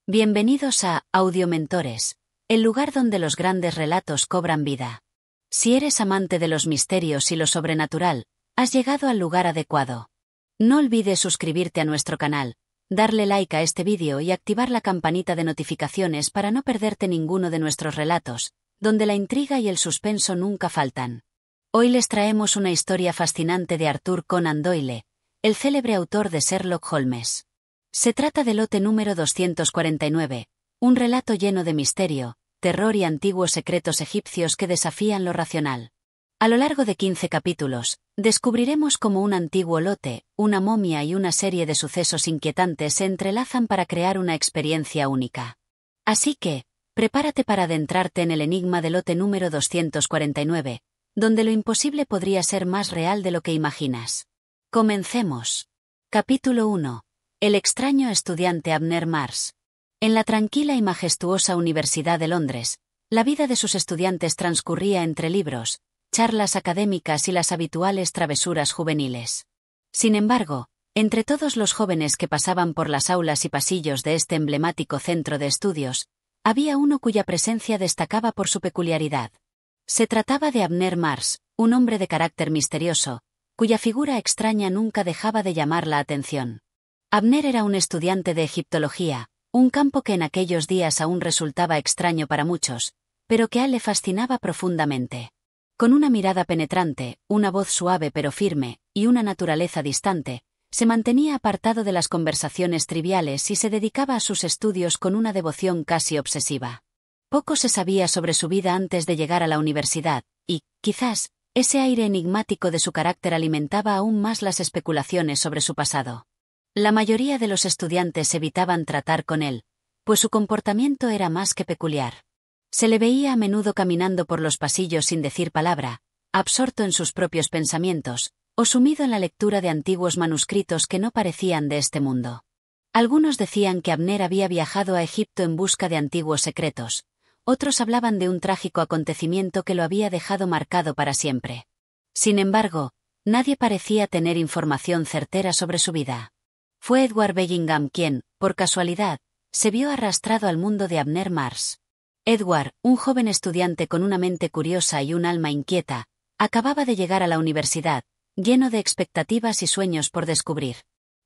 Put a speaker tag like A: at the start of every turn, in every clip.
A: Bienvenidos a Audiomentores, el lugar donde los grandes relatos cobran vida. Si eres amante de los misterios y lo sobrenatural, has llegado al lugar adecuado. No olvides suscribirte a nuestro canal, darle like a este vídeo y activar la campanita de notificaciones para no perderte ninguno de nuestros relatos, donde la intriga y el suspenso nunca faltan. Hoy les traemos una historia fascinante de Arthur Conan Doyle, el célebre autor de Sherlock Holmes. Se trata del lote número 249, un relato lleno de misterio, terror y antiguos secretos egipcios que desafían lo racional. A lo largo de 15 capítulos, descubriremos cómo un antiguo lote, una momia y una serie de sucesos inquietantes se entrelazan para crear una experiencia única. Así que, prepárate para adentrarte en el enigma del lote número 249, donde lo imposible podría ser más real de lo que imaginas. Comencemos. Capítulo 1. El extraño estudiante Abner Mars. En la tranquila y majestuosa Universidad de Londres, la vida de sus estudiantes transcurría entre libros, charlas académicas y las habituales travesuras juveniles. Sin embargo, entre todos los jóvenes que pasaban por las aulas y pasillos de este emblemático centro de estudios, había uno cuya presencia destacaba por su peculiaridad. Se trataba de Abner Mars, un hombre de carácter misterioso, cuya figura extraña nunca dejaba de llamar la atención. Abner era un estudiante de egiptología, un campo que en aquellos días aún resultaba extraño para muchos, pero que a él le fascinaba profundamente. Con una mirada penetrante, una voz suave pero firme, y una naturaleza distante, se mantenía apartado de las conversaciones triviales y se dedicaba a sus estudios con una devoción casi obsesiva. Poco se sabía sobre su vida antes de llegar a la universidad, y, quizás, ese aire enigmático de su carácter alimentaba aún más las especulaciones sobre su pasado. La mayoría de los estudiantes evitaban tratar con él, pues su comportamiento era más que peculiar. Se le veía a menudo caminando por los pasillos sin decir palabra, absorto en sus propios pensamientos, o sumido en la lectura de antiguos manuscritos que no parecían de este mundo. Algunos decían que Abner había viajado a Egipto en busca de antiguos secretos, otros hablaban de un trágico acontecimiento que lo había dejado marcado para siempre. Sin embargo, nadie parecía tener información certera sobre su vida. Fue Edward Bellingham quien, por casualidad, se vio arrastrado al mundo de Abner Mars. Edward, un joven estudiante con una mente curiosa y un alma inquieta, acababa de llegar a la universidad, lleno de expectativas y sueños por descubrir.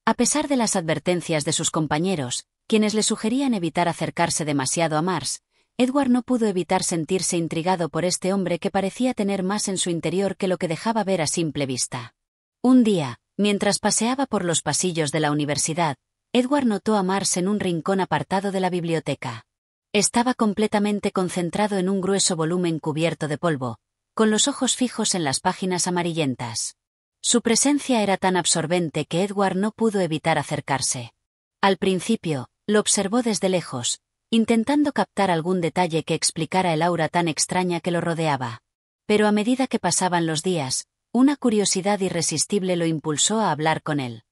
A: A pesar de las advertencias de sus compañeros, quienes le sugerían evitar acercarse demasiado a Mars, Edward no pudo evitar sentirse intrigado por este hombre que parecía tener más en su interior que lo que dejaba ver a simple vista. Un día, mientras paseaba por los pasillos de la universidad, Edward notó a Mars en un rincón apartado de la biblioteca. Estaba completamente concentrado en un grueso volumen cubierto de polvo, con los ojos fijos en las páginas amarillentas. Su presencia era tan absorbente que Edward no pudo evitar acercarse. Al principio, lo observó desde lejos, intentando captar algún detalle que explicara el aura tan extraña que lo rodeaba. Pero a medida que pasaban los días, una curiosidad irresistible lo impulsó a hablar con él.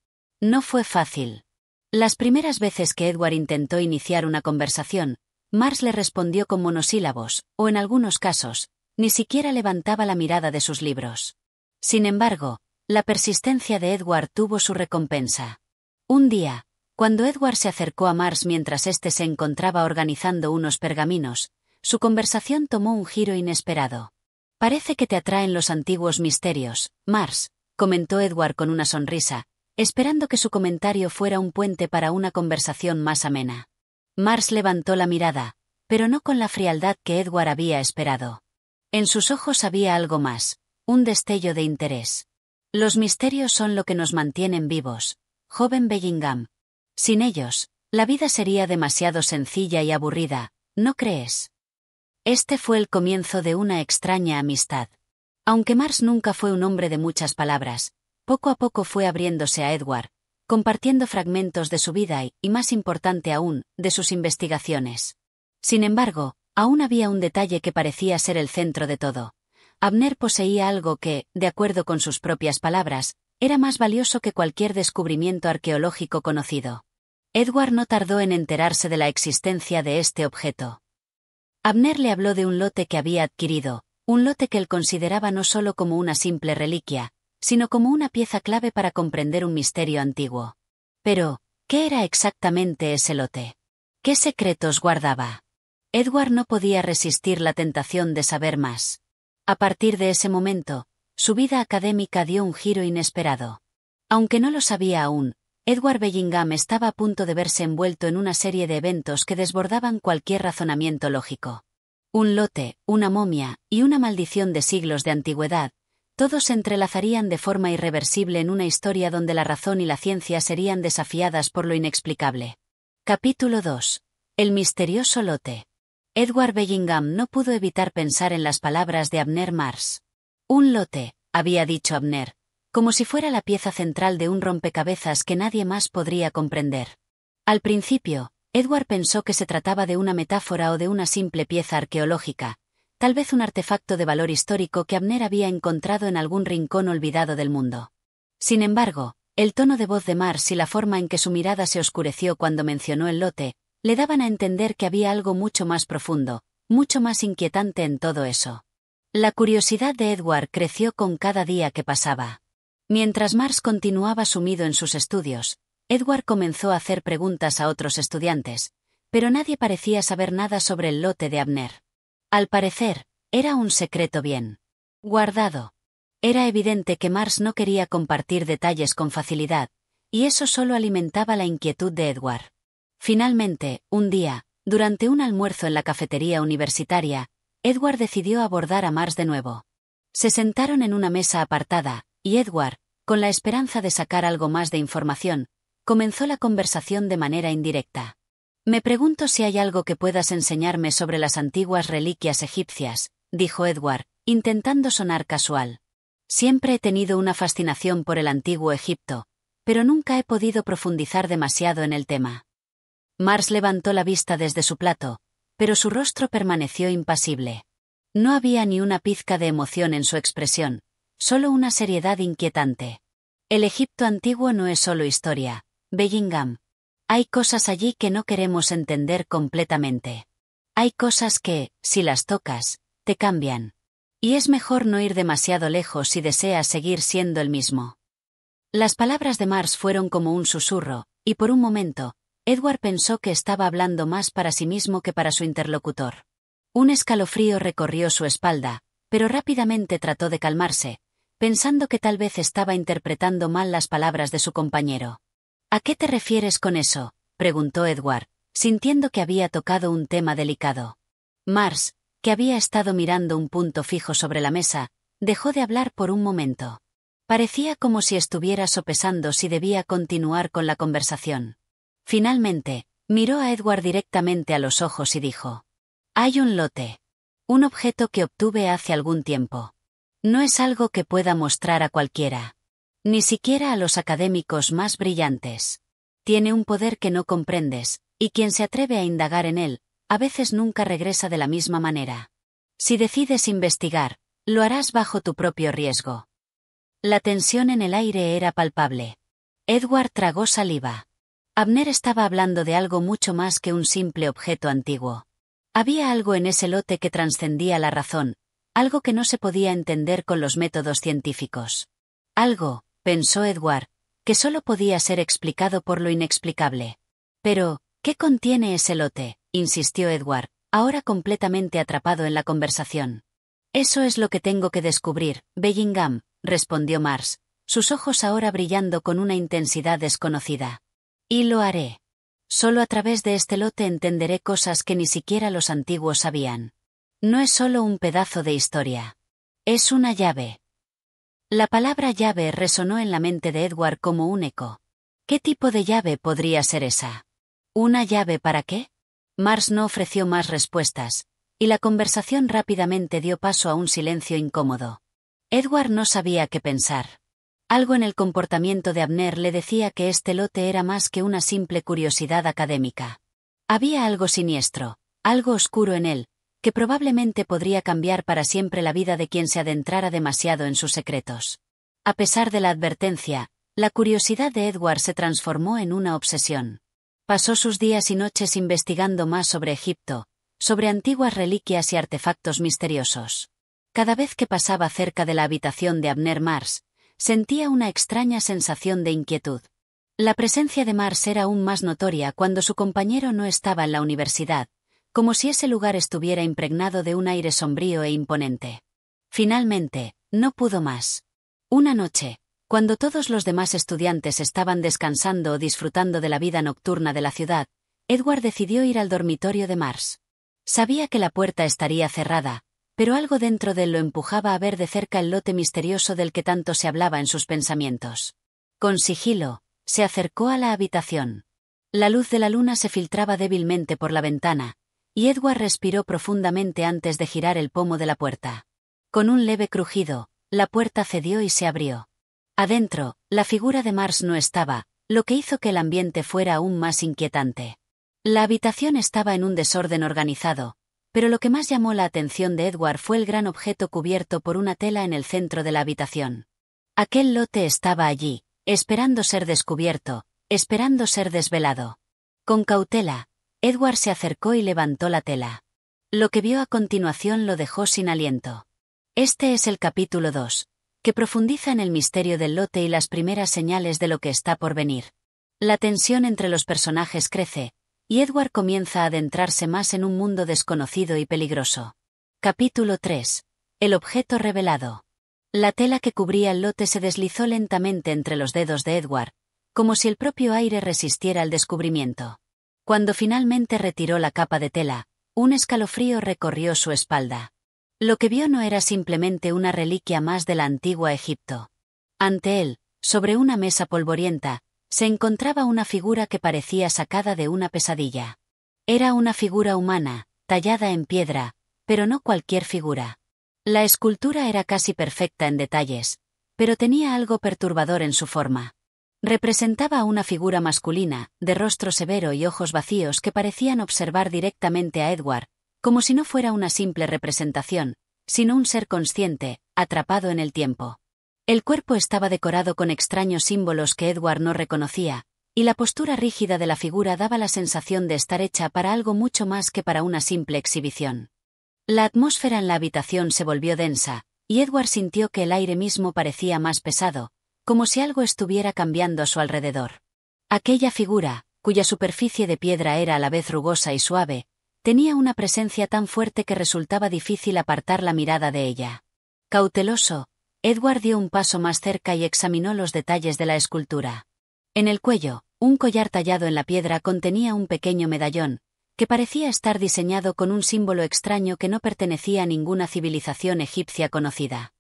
A: No fue fácil. Las primeras veces que Edward intentó iniciar una conversación, Mars le respondió con monosílabos, o en algunos casos, ni siquiera levantaba la mirada de sus libros. Sin embargo, la persistencia de Edward tuvo su recompensa. Un día, cuando Edward se acercó a Mars mientras éste se encontraba organizando unos pergaminos, su conversación tomó un giro inesperado. «Parece que te atraen los antiguos misterios, Mars», comentó Edward con una sonrisa, esperando que su comentario fuera un puente para una conversación más amena. Mars levantó la mirada, pero no con la frialdad que Edward había esperado. En sus ojos había algo más, un destello de interés. «Los misterios son lo que nos mantienen vivos, joven Bellingham. Sin ellos, la vida sería demasiado sencilla y aburrida, ¿no crees?» Este fue el comienzo de una extraña amistad. Aunque Mars nunca fue un hombre de muchas palabras, poco a poco fue abriéndose a Edward, compartiendo fragmentos de su vida y, más importante aún, de sus investigaciones. Sin embargo, aún había un detalle que parecía ser el centro de todo. Abner poseía algo que, de acuerdo con sus propias palabras, era más valioso que cualquier descubrimiento arqueológico conocido. Edward no tardó en enterarse de la existencia de este objeto. Abner le habló de un lote que había adquirido, un lote que él consideraba no solo como una simple reliquia, sino como una pieza clave para comprender un misterio antiguo. Pero, ¿qué era exactamente ese lote? ¿Qué secretos guardaba? Edward no podía resistir la tentación de saber más. A partir de ese momento, su vida académica dio un giro inesperado. Aunque no lo sabía aún, Edward Bellingham estaba a punto de verse envuelto en una serie de eventos que desbordaban cualquier razonamiento lógico. Un lote, una momia, y una maldición de siglos de antigüedad, todos se entrelazarían de forma irreversible en una historia donde la razón y la ciencia serían desafiadas por lo inexplicable. Capítulo 2. El misterioso lote. Edward Bellingham no pudo evitar pensar en las palabras de Abner Mars. Un lote, había dicho Abner, como si fuera la pieza central de un rompecabezas que nadie más podría comprender. Al principio, Edward pensó que se trataba de una metáfora o de una simple pieza arqueológica, tal vez un artefacto de valor histórico que Abner había encontrado en algún rincón olvidado del mundo. Sin embargo, el tono de voz de Mars y la forma en que su mirada se oscureció cuando mencionó el lote, le daban a entender que había algo mucho más profundo, mucho más inquietante en todo eso. La curiosidad de Edward creció con cada día que pasaba. Mientras Mars continuaba sumido en sus estudios, Edward comenzó a hacer preguntas a otros estudiantes, pero nadie parecía saber nada sobre el lote de Abner. Al parecer, era un secreto bien guardado. Era evidente que Mars no quería compartir detalles con facilidad, y eso solo alimentaba la inquietud de Edward. Finalmente, un día, durante un almuerzo en la cafetería universitaria, Edward decidió abordar a Mars de nuevo. Se sentaron en una mesa apartada, y Edward, con la esperanza de sacar algo más de información, comenzó la conversación de manera indirecta. Me pregunto si hay algo que puedas enseñarme sobre las antiguas reliquias egipcias, dijo Edward, intentando sonar casual. Siempre he tenido una fascinación por el antiguo Egipto, pero nunca he podido profundizar demasiado en el tema. Mars levantó la vista desde su plato, pero su rostro permaneció impasible. No había ni una pizca de emoción en su expresión, solo una seriedad inquietante. El Egipto antiguo no es solo historia, Bellingham. Hay cosas allí que no queremos entender completamente. Hay cosas que, si las tocas, te cambian. Y es mejor no ir demasiado lejos si deseas seguir siendo el mismo. Las palabras de Mars fueron como un susurro, y por un momento, Edward pensó que estaba hablando más para sí mismo que para su interlocutor. Un escalofrío recorrió su espalda, pero rápidamente trató de calmarse, pensando que tal vez estaba interpretando mal las palabras de su compañero. ¿A qué te refieres con eso?, preguntó Edward, sintiendo que había tocado un tema delicado. Mars, que había estado mirando un punto fijo sobre la mesa, dejó de hablar por un momento. Parecía como si estuviera sopesando si debía continuar con la conversación. Finalmente, miró a Edward directamente a los ojos y dijo: «Hay un lote. Un objeto que obtuve hace algún tiempo. No es algo que pueda mostrar a cualquiera. Ni siquiera a los académicos más brillantes. Tiene un poder que no comprendes, y quien se atreve a indagar en él, a veces nunca regresa de la misma manera. Si decides investigar, lo harás bajo tu propio riesgo». La tensión en el aire era palpable. Edward tragó saliva. Abner estaba hablando de algo mucho más que un simple objeto antiguo. Había algo en ese lote que trascendía la razón, algo que no se podía entender con los métodos científicos. Algo, pensó Edward, que solo podía ser explicado por lo inexplicable. Pero, ¿qué contiene ese lote?, insistió Edward, ahora completamente atrapado en la conversación. Eso es lo que tengo que descubrir, Bellingham, respondió Mars, sus ojos ahora brillando con una intensidad desconocida. Y lo haré. Solo a través de este lote entenderé cosas que ni siquiera los antiguos sabían. No es solo un pedazo de historia. Es una llave. La palabra llave resonó en la mente de Edward como un eco. ¿Qué tipo de llave podría ser esa? ¿Una llave para qué? Mars no ofreció más respuestas, y la conversación rápidamente dio paso a un silencio incómodo. Edward no sabía qué pensar. Algo en el comportamiento de Abner le decía que este lote era más que una simple curiosidad académica. Había algo siniestro, algo oscuro en él, que probablemente podría cambiar para siempre la vida de quien se adentrara demasiado en sus secretos. A pesar de la advertencia, la curiosidad de Edward se transformó en una obsesión. Pasó sus días y noches investigando más sobre Egipto, sobre antiguas reliquias y artefactos misteriosos. Cada vez que pasaba cerca de la habitación de Abner Mars, sentía una extraña sensación de inquietud. La presencia de Mars era aún más notoria cuando su compañero no estaba en la universidad, como si ese lugar estuviera impregnado de un aire sombrío e imponente. Finalmente, no pudo más. Una noche, cuando todos los demás estudiantes estaban descansando o disfrutando de la vida nocturna de la ciudad, Edward decidió ir al dormitorio de Mars. Sabía que la puerta estaría cerrada, pero algo dentro de él lo empujaba a ver de cerca el lote misterioso del que tanto se hablaba en sus pensamientos. Con sigilo, se acercó a la habitación. La luz de la luna se filtraba débilmente por la ventana, y Edward respiró profundamente antes de girar el pomo de la puerta. Con un leve crujido, la puerta cedió y se abrió. Adentro, la figura de Mars no estaba, lo que hizo que el ambiente fuera aún más inquietante. La habitación estaba en un desorden organizado, pero lo que más llamó la atención de Edward fue el gran objeto cubierto por una tela en el centro de la habitación. Aquel lote estaba allí, esperando ser descubierto, esperando ser desvelado. Con cautela, Edward se acercó y levantó la tela. Lo que vio a continuación lo dejó sin aliento. Este es el capítulo 2, que profundiza en el misterio del lote y las primeras señales de lo que está por venir. La tensión entre los personajes crece, y Edward comienza a adentrarse más en un mundo desconocido y peligroso. Capítulo 3. El objeto revelado. La tela que cubría el lote se deslizó lentamente entre los dedos de Edward, como si el propio aire resistiera al descubrimiento. Cuando finalmente retiró la capa de tela, un escalofrío recorrió su espalda. Lo que vio no era simplemente una reliquia más de la antigua Egipto. Ante él, sobre una mesa polvorienta, se encontraba una figura que parecía sacada de una pesadilla. Era una figura humana, tallada en piedra, pero no cualquier figura. La escultura era casi perfecta en detalles, pero tenía algo perturbador en su forma. Representaba a una figura masculina, de rostro severo y ojos vacíos que parecían observar directamente a Edward, como si no fuera una simple representación, sino un ser consciente, atrapado en el tiempo. El cuerpo estaba decorado con extraños símbolos que Edward no reconocía, y la postura rígida de la figura daba la sensación de estar hecha para algo mucho más que para una simple exhibición. La atmósfera en la habitación se volvió densa, y Edward sintió que el aire mismo parecía más pesado, como si algo estuviera cambiando a su alrededor. Aquella figura, cuya superficie de piedra era a la vez rugosa y suave, tenía una presencia tan fuerte que resultaba difícil apartar la mirada de ella. Cauteloso, Edward dio un paso más cerca y examinó los detalles de la escultura. En el cuello, un collar tallado en la piedra contenía un pequeño medallón, que parecía estar diseñado con un símbolo extraño que no pertenecía a ninguna civilización egipcia conocida.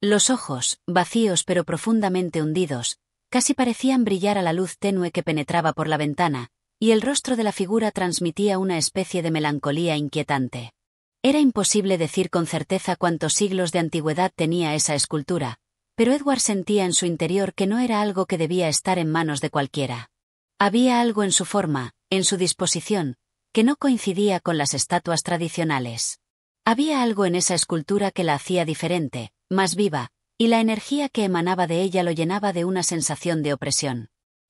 A: Los ojos, vacíos pero profundamente hundidos, casi parecían brillar a la luz tenue que penetraba por la ventana, y el rostro de la figura transmitía una especie de melancolía inquietante. Era imposible decir con certeza cuántos siglos de antigüedad tenía esa escultura, pero Edward sentía en su interior que no era algo que debía estar en manos de cualquiera. Había algo en su forma, en su disposición, que no coincidía con las estatuas tradicionales. Había algo en esa escultura que la hacía diferente, más viva, y la energía que emanaba de ella lo llenaba de una sensación de opresión.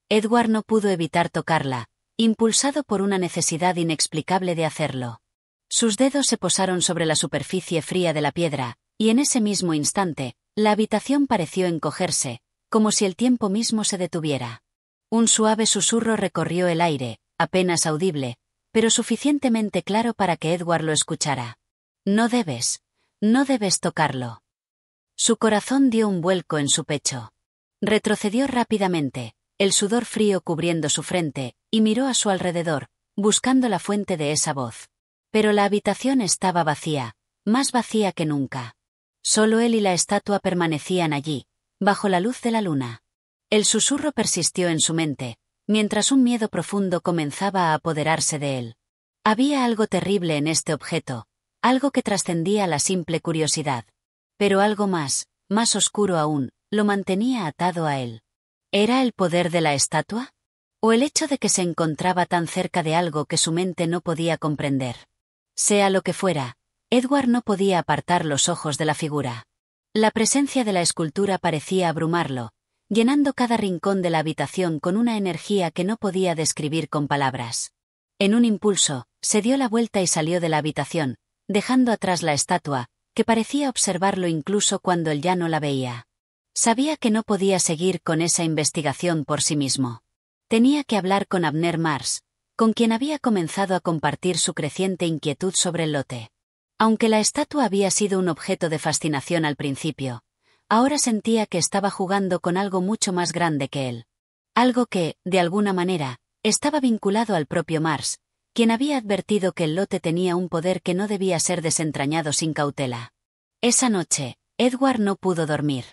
A: Edward no pudo evitar tocarla, impulsado por una necesidad inexplicable de hacerlo. Sus dedos se posaron sobre la superficie fría de la piedra, y en ese mismo instante, la habitación pareció encogerse, como si el tiempo mismo se detuviera. Un suave susurro recorrió el aire, apenas audible, pero suficientemente claro para que Edward lo escuchara. No debes tocarlo. Su corazón dio un vuelco en su pecho. Retrocedió rápidamente, el sudor frío cubriendo su frente, y miró a su alrededor, buscando la fuente de esa voz. Pero la habitación estaba vacía, más vacía que nunca. Solo él y la estatua permanecían allí, bajo la luz de la luna. El susurro persistió en su mente, mientras un miedo profundo comenzaba a apoderarse de él. Había algo terrible en este objeto, algo que trascendía la simple curiosidad. Pero algo más oscuro aún, lo mantenía atado a él. ¿Era el poder de la estatua? ¿O el hecho de que se encontraba tan cerca de algo que su mente no podía comprender? Sea lo que fuera, Edward no podía apartar los ojos de la figura. La presencia de la escultura parecía abrumarlo, llenando cada rincón de la habitación con una energía que no podía describir con palabras. En un impulso, se dio la vuelta y salió de la habitación, dejando atrás la estatua, que parecía observarlo incluso cuando él ya no la veía. Sabía que no podía seguir con esa investigación por sí mismo. Tenía que hablar con Abner Mars, con quien había comenzado a compartir su creciente inquietud sobre el lote. Aunque la estatua había sido un objeto de fascinación al principio, ahora sentía que estaba jugando con algo mucho más grande que él. Algo que, de alguna manera, estaba vinculado al propio Mars, quien había advertido que el lote tenía un poder que no debía ser desentrañado sin cautela. Esa noche, Edward no pudo dormir.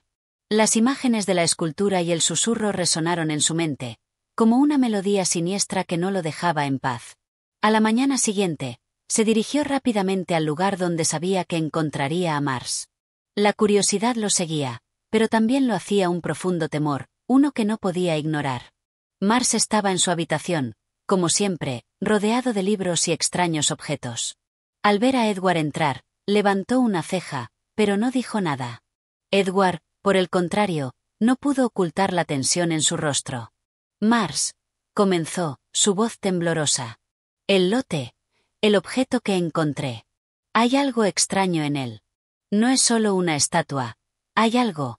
A: Las imágenes de la escultura y el susurro resonaron en su mente, como una melodía siniestra que no lo dejaba en paz. A la mañana siguiente, se dirigió rápidamente al lugar donde sabía que encontraría a Mars. La curiosidad lo seguía, pero también lo hacía un profundo temor, uno que no podía ignorar. Mars estaba en su habitación, como siempre, rodeado de libros y extraños objetos. Al ver a Edward entrar, levantó una ceja, pero no dijo nada. Edward, por el contrario, no pudo ocultar la tensión en su rostro. Mars, comenzó, su voz temblorosa. El lote, el objeto que encontré. Hay algo extraño en él. No es solo una estatua, hay algo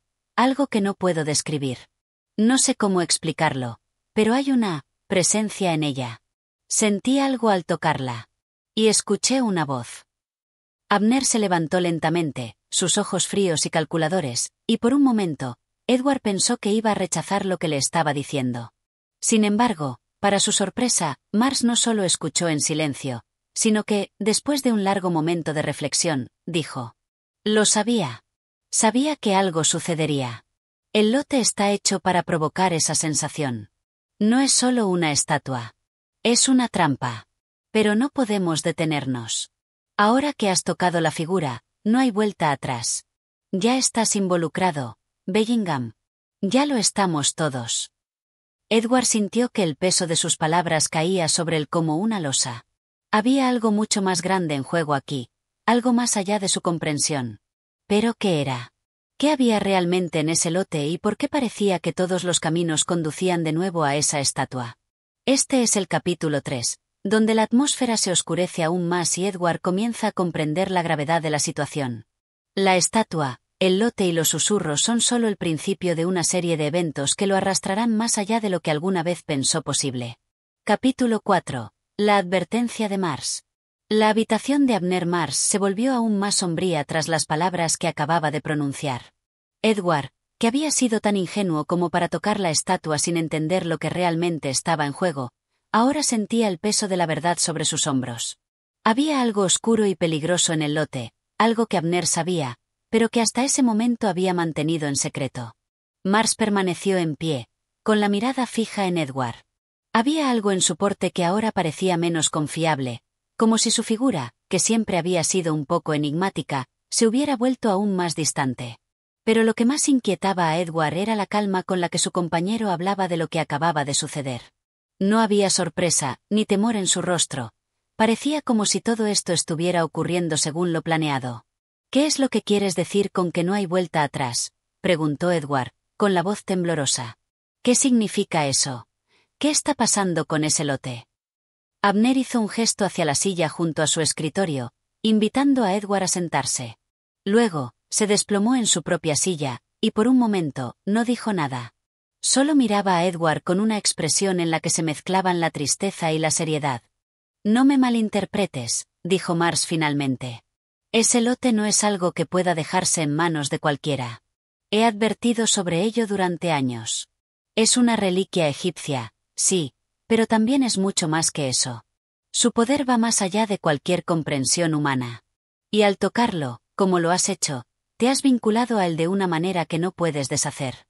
A: que no puedo describir. No sé cómo explicarlo, pero hay una presencia en ella. Sentí algo al tocarla. Y escuché una voz. Abner se levantó lentamente, sus ojos fríos y calculadores, y por un momento, Edward pensó que iba a rechazar lo que le estaba diciendo. Sin embargo, para su sorpresa, Mars no solo escuchó en silencio, sino que, después de un largo momento de reflexión, dijo: «Lo sabía. Sabía que algo sucedería. El lote está hecho para provocar esa sensación. No es solo una estatua. Es una trampa. Pero no podemos detenernos. Ahora que has tocado la figura, no hay vuelta atrás. Ya estás involucrado, Bellingham. Ya lo estamos todos». Edward sintió que el peso de sus palabras caía sobre él como una losa. Había algo mucho más grande en juego aquí, algo más allá de su comprensión. ¿Pero qué era? ¿Qué había realmente en ese lote y por qué parecía que todos los caminos conducían de nuevo a esa estatua? Este es el capítulo 3, donde la atmósfera se oscurece aún más y Edward comienza a comprender la gravedad de la situación. La estatua, el lote y los susurros son solo el principio de una serie de eventos que lo arrastrarán más allá de lo que alguna vez pensó posible. Capítulo 4. La advertencia de Mars. La habitación de Abner Mars se volvió aún más sombría tras las palabras que acababa de pronunciar. Edward, que había sido tan ingenuo como para tocar la estatua sin entender lo que realmente estaba en juego, ahora sentía el peso de la verdad sobre sus hombros. Había algo oscuro y peligroso en el lote, algo que Abner sabía, pero que hasta ese momento había mantenido en secreto. Mars permaneció en pie, con la mirada fija en Edward. Había algo en su porte que ahora parecía menos confiable, como si su figura, que siempre había sido un poco enigmática, se hubiera vuelto aún más distante. Pero lo que más inquietaba a Edward era la calma con la que su compañero hablaba de lo que acababa de suceder. No había sorpresa, ni temor en su rostro. Parecía como si todo esto estuviera ocurriendo según lo planeado. «¿Qué es lo que quieres decir con que no hay vuelta atrás?», preguntó Edward, con la voz temblorosa. «¿Qué significa eso? ¿Qué está pasando con ese lote?». Abner hizo un gesto hacia la silla junto a su escritorio, invitando a Edward a sentarse. Luego, se desplomó en su propia silla, y por un momento, no dijo nada. Solo miraba a Edward con una expresión en la que se mezclaban la tristeza y la seriedad. «No me malinterpretes», dijo Mars finalmente. «Ese lote no es algo que pueda dejarse en manos de cualquiera. He advertido sobre ello durante años. Es una reliquia egipcia, sí, pero también es mucho más que eso. Su poder va más allá de cualquier comprensión humana. Y al tocarlo, como lo has hecho, te has vinculado a él de una manera que no puedes deshacer».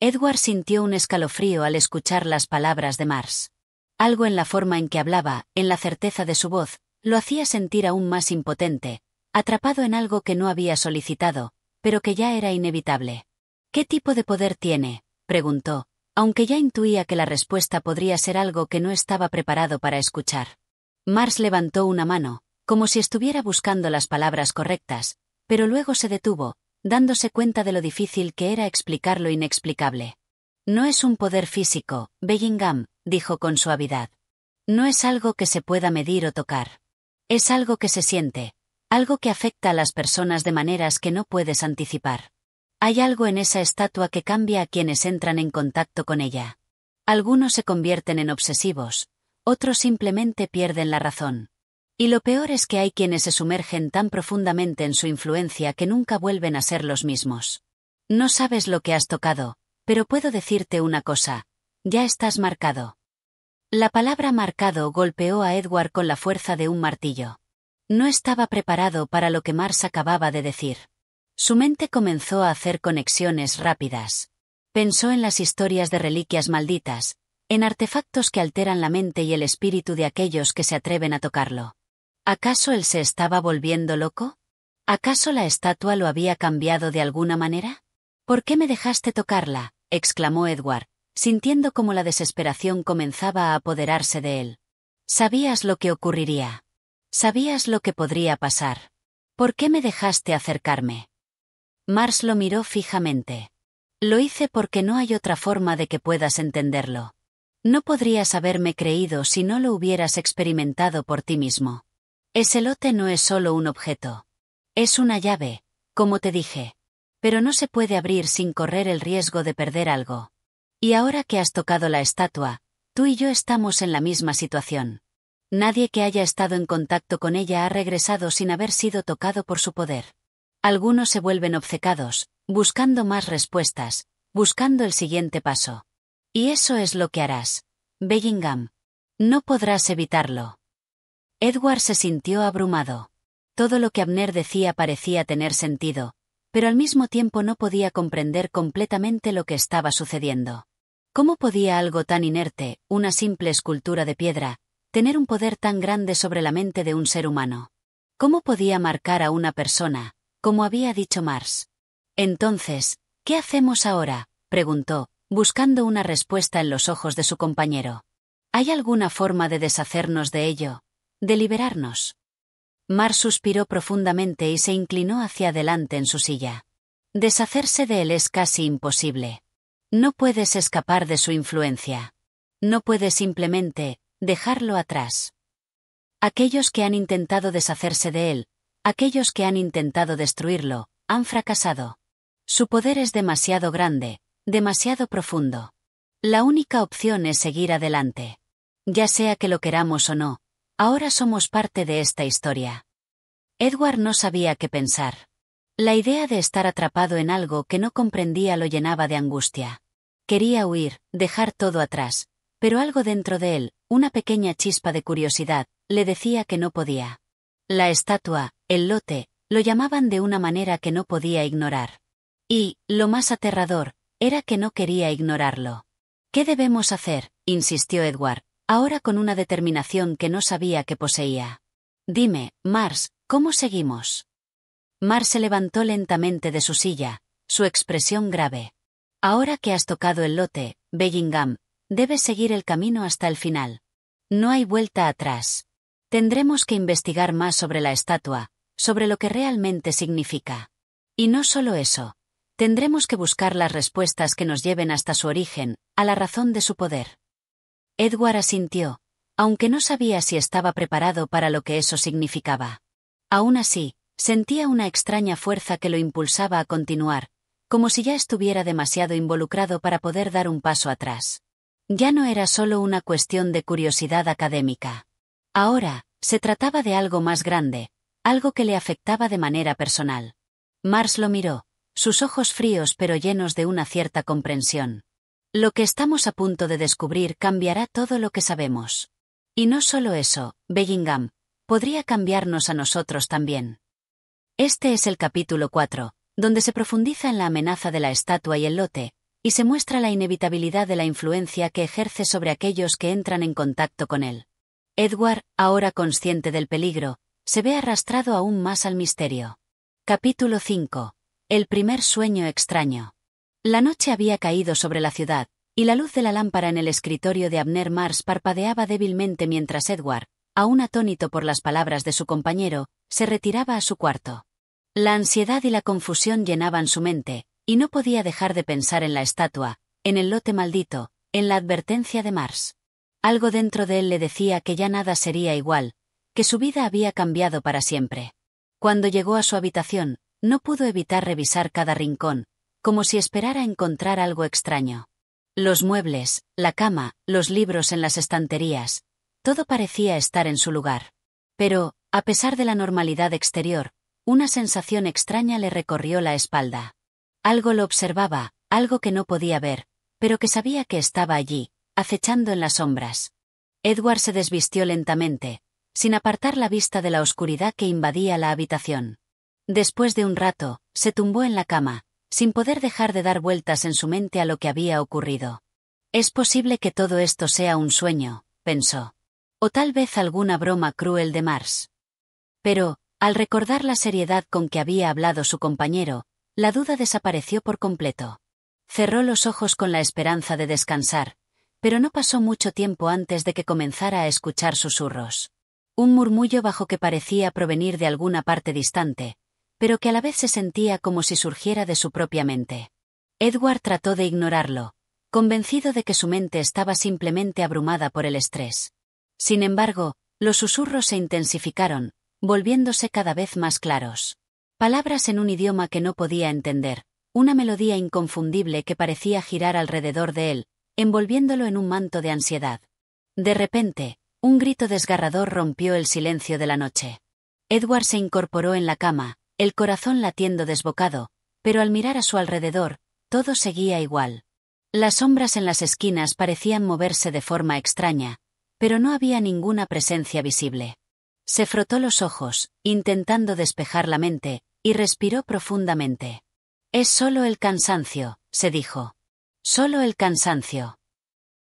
A: Edward sintió un escalofrío al escuchar las palabras de Mars. Algo en la forma en que hablaba, en la certeza de su voz, lo hacía sentir aún más impotente, atrapado en algo que no había solicitado, pero que ya era inevitable. «¿Qué tipo de poder tiene?», preguntó, aunque ya intuía que la respuesta podría ser algo que no estaba preparado para escuchar. Mars levantó una mano, como si estuviera buscando las palabras correctas, pero luego se detuvo, dándose cuenta de lo difícil que era explicar lo inexplicable. «No es un poder físico, Bellingham», dijo con suavidad. «No es algo que se pueda medir o tocar. Es algo que se siente, algo que afecta a las personas de maneras que no puedes anticipar. Hay algo en esa estatua que cambia a quienes entran en contacto con ella. Algunos se convierten en obsesivos, otros simplemente pierden la razón. Y lo peor es que hay quienes se sumergen tan profundamente en su influencia que nunca vuelven a ser los mismos. No sabes lo que has tocado, pero puedo decirte una cosa: ya estás marcado. La palabra marcado golpeó a Edward con la fuerza de un martillo. No estaba preparado para lo que Mars acababa de decir. Su mente comenzó a hacer conexiones rápidas. Pensó en las historias de reliquias malditas, en artefactos que alteran la mente y el espíritu de aquellos que se atreven a tocarlo. ¿Acaso él se estaba volviendo loco? ¿Acaso la estatua lo había cambiado de alguna manera? ¿Por qué me dejaste tocarla?, exclamó Edward, sintiendo cómo la desesperación comenzaba a apoderarse de él. Sabías lo que ocurriría. Sabías lo que podría pasar. ¿Por qué me dejaste acercarme? Mars lo miró fijamente. Lo hice porque no hay otra forma de que puedas entenderlo. No podrías haberme creído si no lo hubieras experimentado por ti mismo. Ese lote no es solo un objeto. Es una llave, como te dije. Pero no se puede abrir sin correr el riesgo de perder algo. Y ahora que has tocado la estatua, tú y yo estamos en la misma situación. Nadie que haya estado en contacto con ella ha regresado sin haber sido tocado por su poder. Algunos se vuelven obcecados, buscando más respuestas, buscando el siguiente paso. Y eso es lo que harás, Bellingham. No podrás evitarlo. Edward se sintió abrumado. Todo lo que Abner decía parecía tener sentido, pero al mismo tiempo no podía comprender completamente lo que estaba sucediendo. ¿Cómo podía algo tan inerte, una simple escultura de piedra, tener un poder tan grande sobre la mente de un ser humano? ¿Cómo podía marcar a una persona, como había dicho Mars? Entonces, ¿qué hacemos ahora?, preguntó, buscando una respuesta en los ojos de su compañero. ¿Hay alguna forma de deshacernos de ello? ¿De liberarnos? Mars suspiró profundamente y se inclinó hacia adelante en su silla. Deshacerse de él es casi imposible. No puedes escapar de su influencia. No puedes simplemente dejarlo atrás. Aquellos que han intentado deshacerse de él, aquellos que han intentado destruirlo, han fracasado. Su poder es demasiado grande, demasiado profundo. La única opción es seguir adelante. Ya sea que lo queramos o no, ahora somos parte de esta historia. Edward no sabía qué pensar. La idea de estar atrapado en algo que no comprendía lo llenaba de angustia. Quería huir, dejar todo atrás, pero algo dentro de él, una pequeña chispa de curiosidad, le decía que no podía. La estatua, el lote, lo llamaban de una manera que no podía ignorar. Y, lo más aterrador, era que no quería ignorarlo. ¿Qué debemos hacer?, insistió Edward, ahora con una determinación que no sabía que poseía. Dime, Mars, ¿cómo seguimos? Mars se levantó lentamente de su silla, su expresión grave. Ahora que has tocado el lote, Bellingham, debes seguir el camino hasta el final. No hay vuelta atrás. Tendremos que investigar más sobre la estatua, sobre lo que realmente significa. Y no solo eso. Tendremos que buscar las respuestas que nos lleven hasta su origen, a la razón de su poder. Edward asintió, aunque no sabía si estaba preparado para lo que eso significaba. Aún así, sentía una extraña fuerza que lo impulsaba a continuar, como si ya estuviera demasiado involucrado para poder dar un paso atrás. Ya no era solo una cuestión de curiosidad académica. Ahora, se trataba de algo más grande, algo que le afectaba de manera personal. Mars lo miró, sus ojos fríos pero llenos de una cierta comprensión. Lo que estamos a punto de descubrir cambiará todo lo que sabemos. Y no solo eso, Bellingham, podría cambiarnos a nosotros también. Este es el capítulo 4, donde se profundiza en la amenaza de la estatua y el lote, y se muestra la inevitabilidad de la influencia que ejerce sobre aquellos que entran en contacto con él. Edward, ahora consciente del peligro, se ve arrastrado aún más al misterio. Capítulo 5. El primer sueño extraño. La noche había caído sobre la ciudad, y la luz de la lámpara en el escritorio de Abner Mars parpadeaba débilmente mientras Edward, aún atónito por las palabras de su compañero, se retiraba a su cuarto. La ansiedad y la confusión llenaban su mente, y no podía dejar de pensar en la estatua, en el lote maldito, en la advertencia de Mars. Algo dentro de él le decía que ya nada sería igual, que su vida había cambiado para siempre. Cuando llegó a su habitación, no pudo evitar revisar cada rincón, como si esperara encontrar algo extraño. Los muebles, la cama, los libros en las estanterías, todo parecía estar en su lugar. Pero, a pesar de la normalidad exterior, una sensación extraña le recorrió la espalda. Algo lo observaba, algo que no podía ver, pero que sabía que estaba allí, acechando en las sombras. Edward se desvistió lentamente, sin apartar la vista de la oscuridad que invadía la habitación. Después de un rato, se tumbó en la cama, sin poder dejar de dar vueltas en su mente a lo que había ocurrido. Es posible que todo esto sea un sueño, pensó. O tal vez alguna broma cruel de Mars. Pero, al recordar la seriedad con que había hablado su compañero, la duda desapareció por completo. Cerró los ojos con la esperanza de descansar, pero no pasó mucho tiempo antes de que comenzara a escuchar susurros. Un murmullo bajo que parecía provenir de alguna parte distante, pero que a la vez se sentía como si surgiera de su propia mente. Edward trató de ignorarlo, convencido de que su mente estaba simplemente abrumada por el estrés. Sin embargo, los susurros se intensificaron, volviéndose cada vez más claros. Palabras en un idioma que no podía entender, una melodía inconfundible que parecía girar alrededor de él, envolviéndolo en un manto de ansiedad. De repente, un grito desgarrador rompió el silencio de la noche. Edward se incorporó en la cama, el corazón latiendo desbocado, pero al mirar a su alrededor, todo seguía igual. Las sombras en las esquinas parecían moverse de forma extraña, pero no había ninguna presencia visible. Se frotó los ojos, intentando despejar la mente, y respiró profundamente. Es solo el cansancio, se dijo. Solo el cansancio.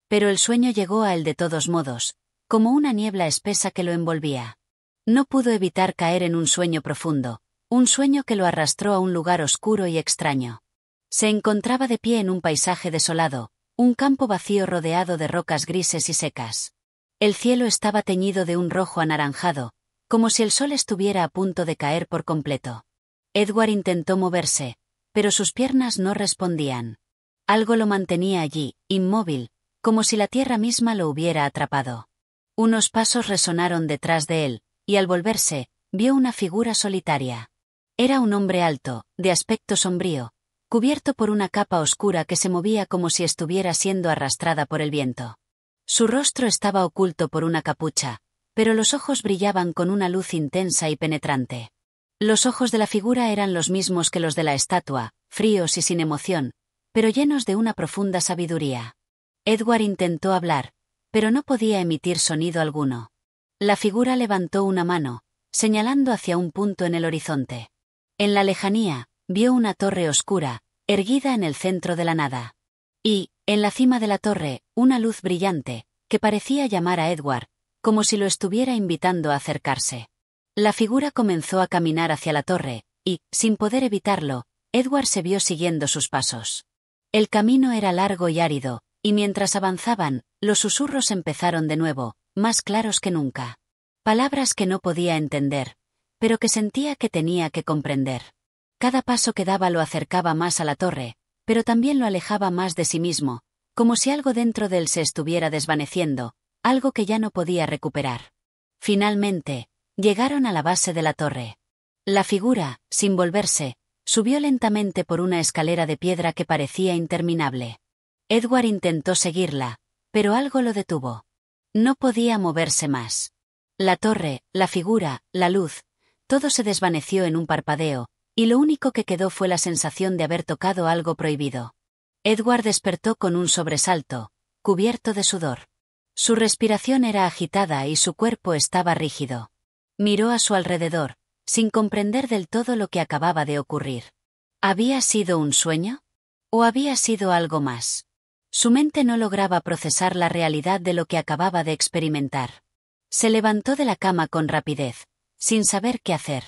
A: Pero el sueño llegó a él de todos modos, como una niebla espesa que lo envolvía. No pudo evitar caer en un sueño profundo, un sueño que lo arrastró a un lugar oscuro y extraño. Se encontraba de pie en un paisaje desolado, un campo vacío rodeado de rocas grises y secas. El cielo estaba teñido de un rojo anaranjado, como si el sol estuviera a punto de caer por completo. Edward intentó moverse, pero sus piernas no respondían. Algo lo mantenía allí, inmóvil, como si la tierra misma lo hubiera atrapado. Unos pasos resonaron detrás de él, y al volverse, vio una figura solitaria. Era un hombre alto, de aspecto sombrío, cubierto por una capa oscura que se movía como si estuviera siendo arrastrada por el viento. Su rostro estaba oculto por una capucha, pero los ojos brillaban con una luz intensa y penetrante. Los ojos de la figura eran los mismos que los de la estatua, fríos y sin emoción, pero llenos de una profunda sabiduría. Edward intentó hablar, pero no podía emitir sonido alguno. La figura levantó una mano, señalando hacia un punto en el horizonte. En la lejanía, vio una torre oscura, erguida en el centro de la nada. Y, en la cima de la torre, una luz brillante, que parecía llamar a Edward, como si lo estuviera invitando a acercarse. La figura comenzó a caminar hacia la torre, y, sin poder evitarlo, Edward se vio siguiendo sus pasos. El camino era largo y árido, y mientras avanzaban, los susurros empezaron de nuevo, más claros que nunca. Palabras que no podía entender, pero que sentía que tenía que comprender. Cada paso que daba lo acercaba más a la torre, pero también lo alejaba más de sí mismo, como si algo dentro de él se estuviera desvaneciendo, algo que ya no podía recuperar. Finalmente, llegaron a la base de la torre. La figura, sin volverse, subió lentamente por una escalera de piedra que parecía interminable. Edward intentó seguirla, pero algo lo detuvo. No podía moverse más. La torre, la figura, la luz, todo se desvaneció en un parpadeo, y lo único que quedó fue la sensación de haber tocado algo prohibido. Edward despertó con un sobresalto, cubierto de sudor. Su respiración era agitada y su cuerpo estaba rígido. Miró a su alrededor, sin comprender del todo lo que acababa de ocurrir. ¿Había sido un sueño? ¿O había sido algo más? Su mente no lograba procesar la realidad de lo que acababa de experimentar. Se levantó de la cama con rapidez, sin saber qué hacer.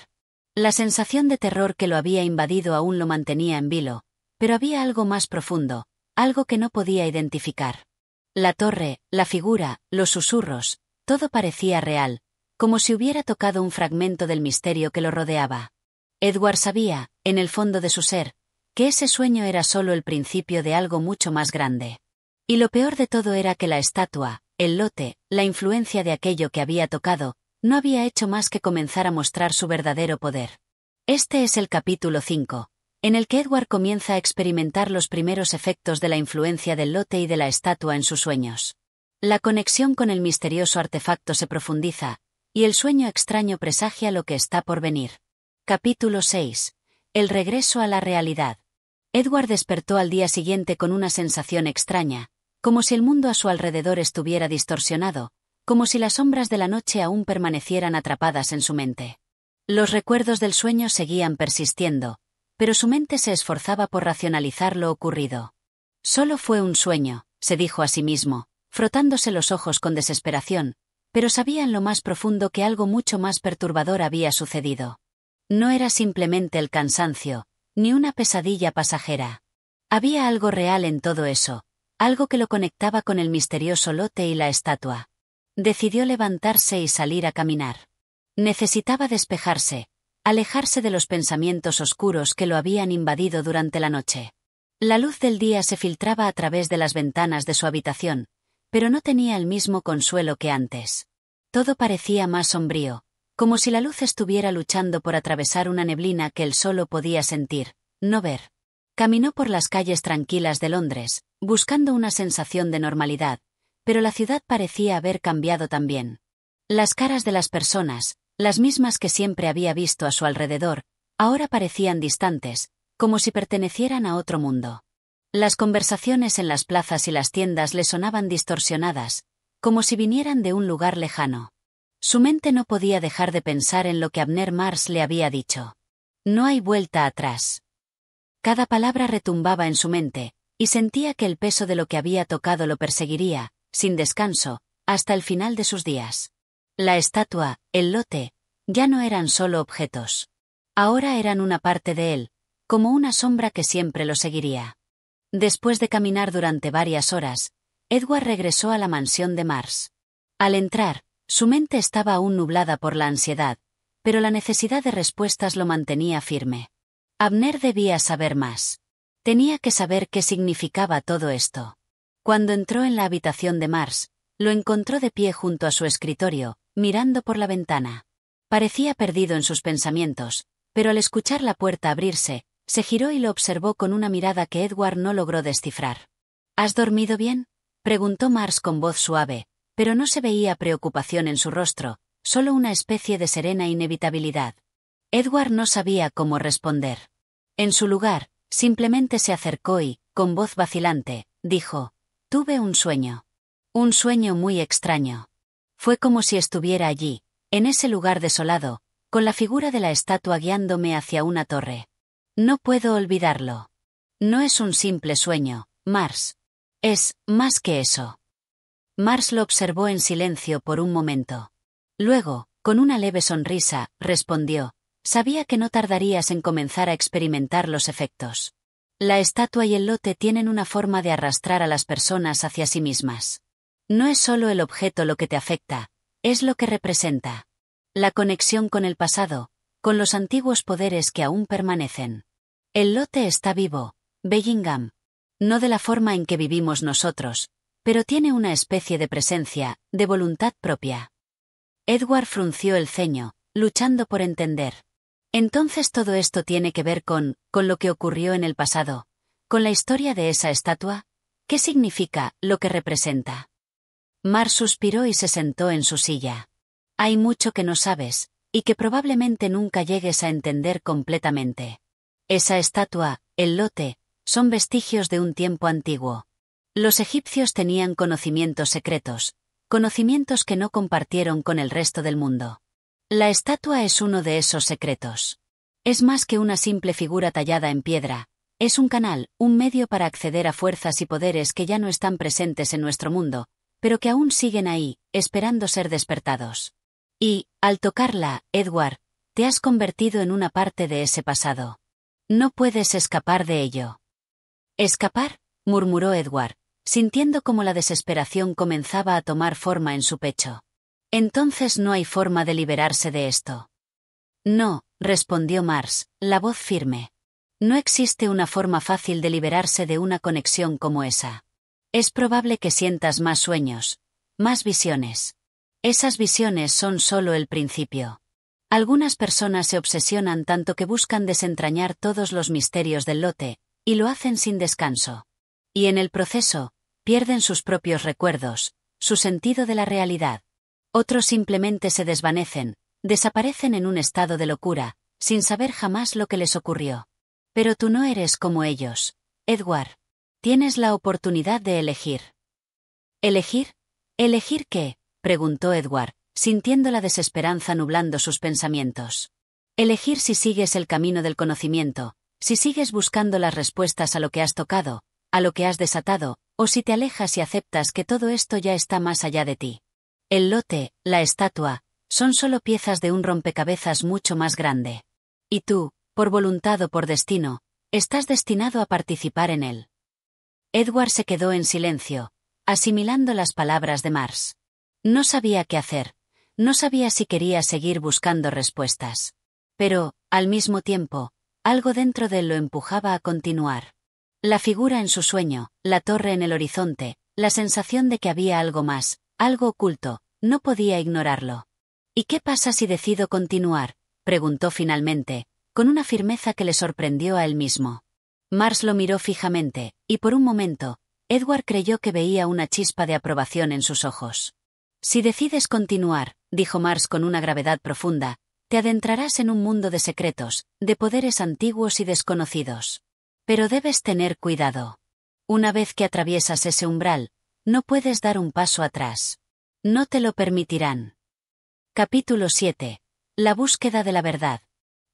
A: La sensación de terror que lo había invadido aún lo mantenía en vilo, pero había algo más profundo, algo que no podía identificar. La torre, la figura, los susurros, todo parecía real, como si hubiera tocado un fragmento del misterio que lo rodeaba. Edward sabía, en el fondo de su ser, que ese sueño era solo el principio de algo mucho más grande. Y lo peor de todo era que la estatua, el lote, la influencia de aquello que había tocado, no había hecho más que comenzar a mostrar su verdadero poder. Este es el capítulo 5, en el que Edward comienza a experimentar los primeros efectos de la influencia del lote y de la estatua en sus sueños. La conexión con el misterioso artefacto se profundiza, y el sueño extraño presagia lo que está por venir. Capítulo 6. El regreso a la realidad. Edward despertó al día siguiente con una sensación extraña, como si el mundo a su alrededor estuviera distorsionado, como si las sombras de la noche aún permanecieran atrapadas en su mente. Los recuerdos del sueño seguían persistiendo, pero su mente se esforzaba por racionalizar lo ocurrido. Solo fue un sueño, se dijo a sí mismo, frotándose los ojos con desesperación, pero sabía en lo más profundo que algo mucho más perturbador había sucedido. No era simplemente el cansancio, ni una pesadilla pasajera. Había algo real en todo eso, algo que lo conectaba con el misterioso lote y la estatua. Decidió levantarse y salir a caminar. Necesitaba despejarse, alejarse de los pensamientos oscuros que lo habían invadido durante la noche. La luz del día se filtraba a través de las ventanas de su habitación, pero no tenía el mismo consuelo que antes. Todo parecía más sombrío, como si la luz estuviera luchando por atravesar una neblina que él solo podía sentir, no ver. Caminó por las calles tranquilas de Londres, buscando una sensación de normalidad, pero la ciudad parecía haber cambiado también. Las caras de las personas, las mismas que siempre había visto a su alrededor, ahora parecían distantes, como si pertenecieran a otro mundo. Las conversaciones en las plazas y las tiendas le sonaban distorsionadas, como si vinieran de un lugar lejano. Su mente no podía dejar de pensar en lo que Abner Mars le había dicho. No hay vuelta atrás. Cada palabra retumbaba en su mente, y sentía que el peso de lo que había tocado lo perseguiría, sin descanso, hasta el final de sus días. La estatua, el lote, ya no eran solo objetos. Ahora eran una parte de él, como una sombra que siempre lo seguiría. Después de caminar durante varias horas, Edward regresó a la mansión de Mars. Al entrar, su mente estaba aún nublada por la ansiedad, pero la necesidad de respuestas lo mantenía firme. Abner debía saber más. Tenía que saber qué significaba todo esto. Cuando entró en la habitación de Mars, lo encontró de pie junto a su escritorio, mirando por la ventana. Parecía perdido en sus pensamientos, pero al escuchar la puerta abrirse, se giró y lo observó con una mirada que Edward no logró descifrar. ¿Has dormido bien?, preguntó Mars con voz suave, pero no se veía preocupación en su rostro, solo una especie de serena inevitabilidad. Edward no sabía cómo responder. En su lugar, simplemente se acercó y, con voz vacilante, dijo: «Tuve un sueño. Un sueño muy extraño. Fue como si estuviera allí, en ese lugar desolado, con la figura de la estatua guiándome hacia una torre. No puedo olvidarlo. No es un simple sueño, Mars. Es más que eso». Mars lo observó en silencio por un momento. Luego, con una leve sonrisa, respondió: «Sabía que no tardarías en comenzar a experimentar los efectos. La estatua y el lote tienen una forma de arrastrar a las personas hacia sí mismas. No es solo el objeto lo que te afecta, es lo que representa. La conexión con el pasado, con los antiguos poderes que aún permanecen. El lote está vivo, Bellingham. No de la forma en que vivimos nosotros, pero tiene una especie de presencia, de voluntad propia». Edward frunció el ceño, luchando por entender. Entonces todo esto tiene que ver con lo que ocurrió en el pasado, con la historia de esa estatua. ¿Qué significa, lo que representa? Mars suspiró y se sentó en su silla. Hay mucho que no sabes, y que probablemente nunca llegues a entender completamente. Esa estatua, el lote, son vestigios de un tiempo antiguo. Los egipcios tenían conocimientos secretos, conocimientos que no compartieron con el resto del mundo. La estatua es uno de esos secretos. Es más que una simple figura tallada en piedra, es un canal, un medio para acceder a fuerzas y poderes que ya no están presentes en nuestro mundo, pero que aún siguen ahí, esperando ser despertados. Y, al tocarla, Edward, te has convertido en una parte de ese pasado. No puedes escapar de ello. «¿Escapar?», murmuró Edward, sintiendo como la desesperación comenzaba a tomar forma en su pecho. «Entonces no hay forma de liberarse de esto». «No», respondió Mars, la voz firme. «No existe una forma fácil de liberarse de una conexión como esa. Es probable que sientas más sueños, más visiones. Esas visiones son solo el principio. Algunas personas se obsesionan tanto que buscan desentrañar todos los misterios del lote, y lo hacen sin descanso. Y en el proceso, pierden sus propios recuerdos, su sentido de la realidad. Otros simplemente se desvanecen, desaparecen en un estado de locura, sin saber jamás lo que les ocurrió. Pero tú no eres como ellos, Edward. Tienes la oportunidad de elegir. ¿Elegir? ¿Elegir qué?, preguntó Edward, sintiendo la desesperanza nublando sus pensamientos. Elegir si sigues el camino del conocimiento, si sigues buscando las respuestas a lo que has tocado, a lo que has desatado, o si te alejas y aceptas que todo esto ya está más allá de ti. El lote, la estatua, son solo piezas de un rompecabezas mucho más grande. Y tú, por voluntad o por destino, estás destinado a participar en él. Edward se quedó en silencio, asimilando las palabras de Mars. No sabía qué hacer, no sabía si quería seguir buscando respuestas. Pero, al mismo tiempo, algo dentro de él lo empujaba a continuar. La figura en su sueño, la torre en el horizonte, la sensación de que había algo más, algo oculto, no podía ignorarlo. ¿Y qué pasa si decido continuar?, preguntó finalmente, con una firmeza que le sorprendió a él mismo. Mars lo miró fijamente, y por un momento, Edward creyó que veía una chispa de aprobación en sus ojos. Si decides continuar, dijo Mars con una gravedad profunda, te adentrarás en un mundo de secretos, de poderes antiguos y desconocidos. Pero debes tener cuidado. Una vez que atraviesas ese umbral, no puedes dar un paso atrás. No te lo permitirán. Capítulo 7. La búsqueda de la verdad.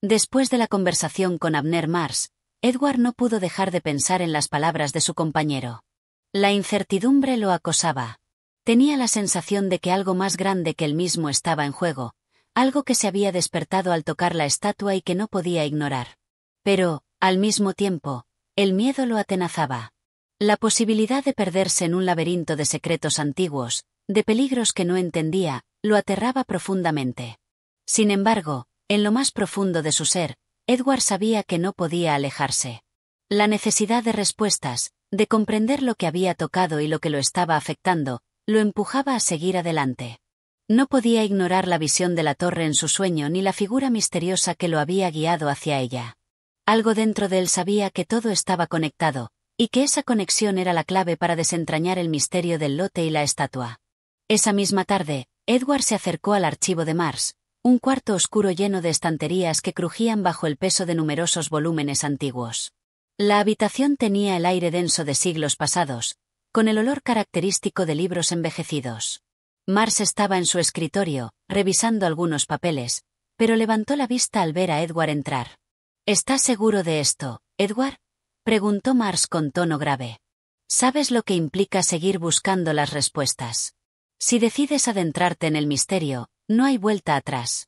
A: Después de la conversación con Abner Mars, Edward no pudo dejar de pensar en las palabras de su compañero. La incertidumbre lo acosaba. Tenía la sensación de que algo más grande que él mismo estaba en juego, algo que se había despertado al tocar la estatua y que no podía ignorar. Pero, al mismo tiempo, el miedo lo atenazaba. La posibilidad de perderse en un laberinto de secretos antiguos, de peligros que no entendía, lo aterraba profundamente. Sin embargo, en lo más profundo de su ser, Edward sabía que no podía alejarse. La necesidad de respuestas, de comprender lo que había tocado y lo que lo estaba afectando, lo empujaba a seguir adelante. No podía ignorar la visión de la torre en su sueño ni la figura misteriosa que lo había guiado hacia ella. Algo dentro de él sabía que todo estaba conectado, y que esa conexión era la clave para desentrañar el misterio del lote y la estatua. Esa misma tarde, Edward se acercó al archivo de Mars, un cuarto oscuro lleno de estanterías que crujían bajo el peso de numerosos volúmenes antiguos. La habitación tenía el aire denso de siglos pasados, con el olor característico de libros envejecidos. Mars estaba en su escritorio, revisando algunos papeles, pero levantó la vista al ver a Edward entrar. ¿Estás seguro de esto, Edward?, preguntó Mars con tono grave. ¿Sabes lo que implica seguir buscando las respuestas? Si decides adentrarte en el misterio, no hay vuelta atrás.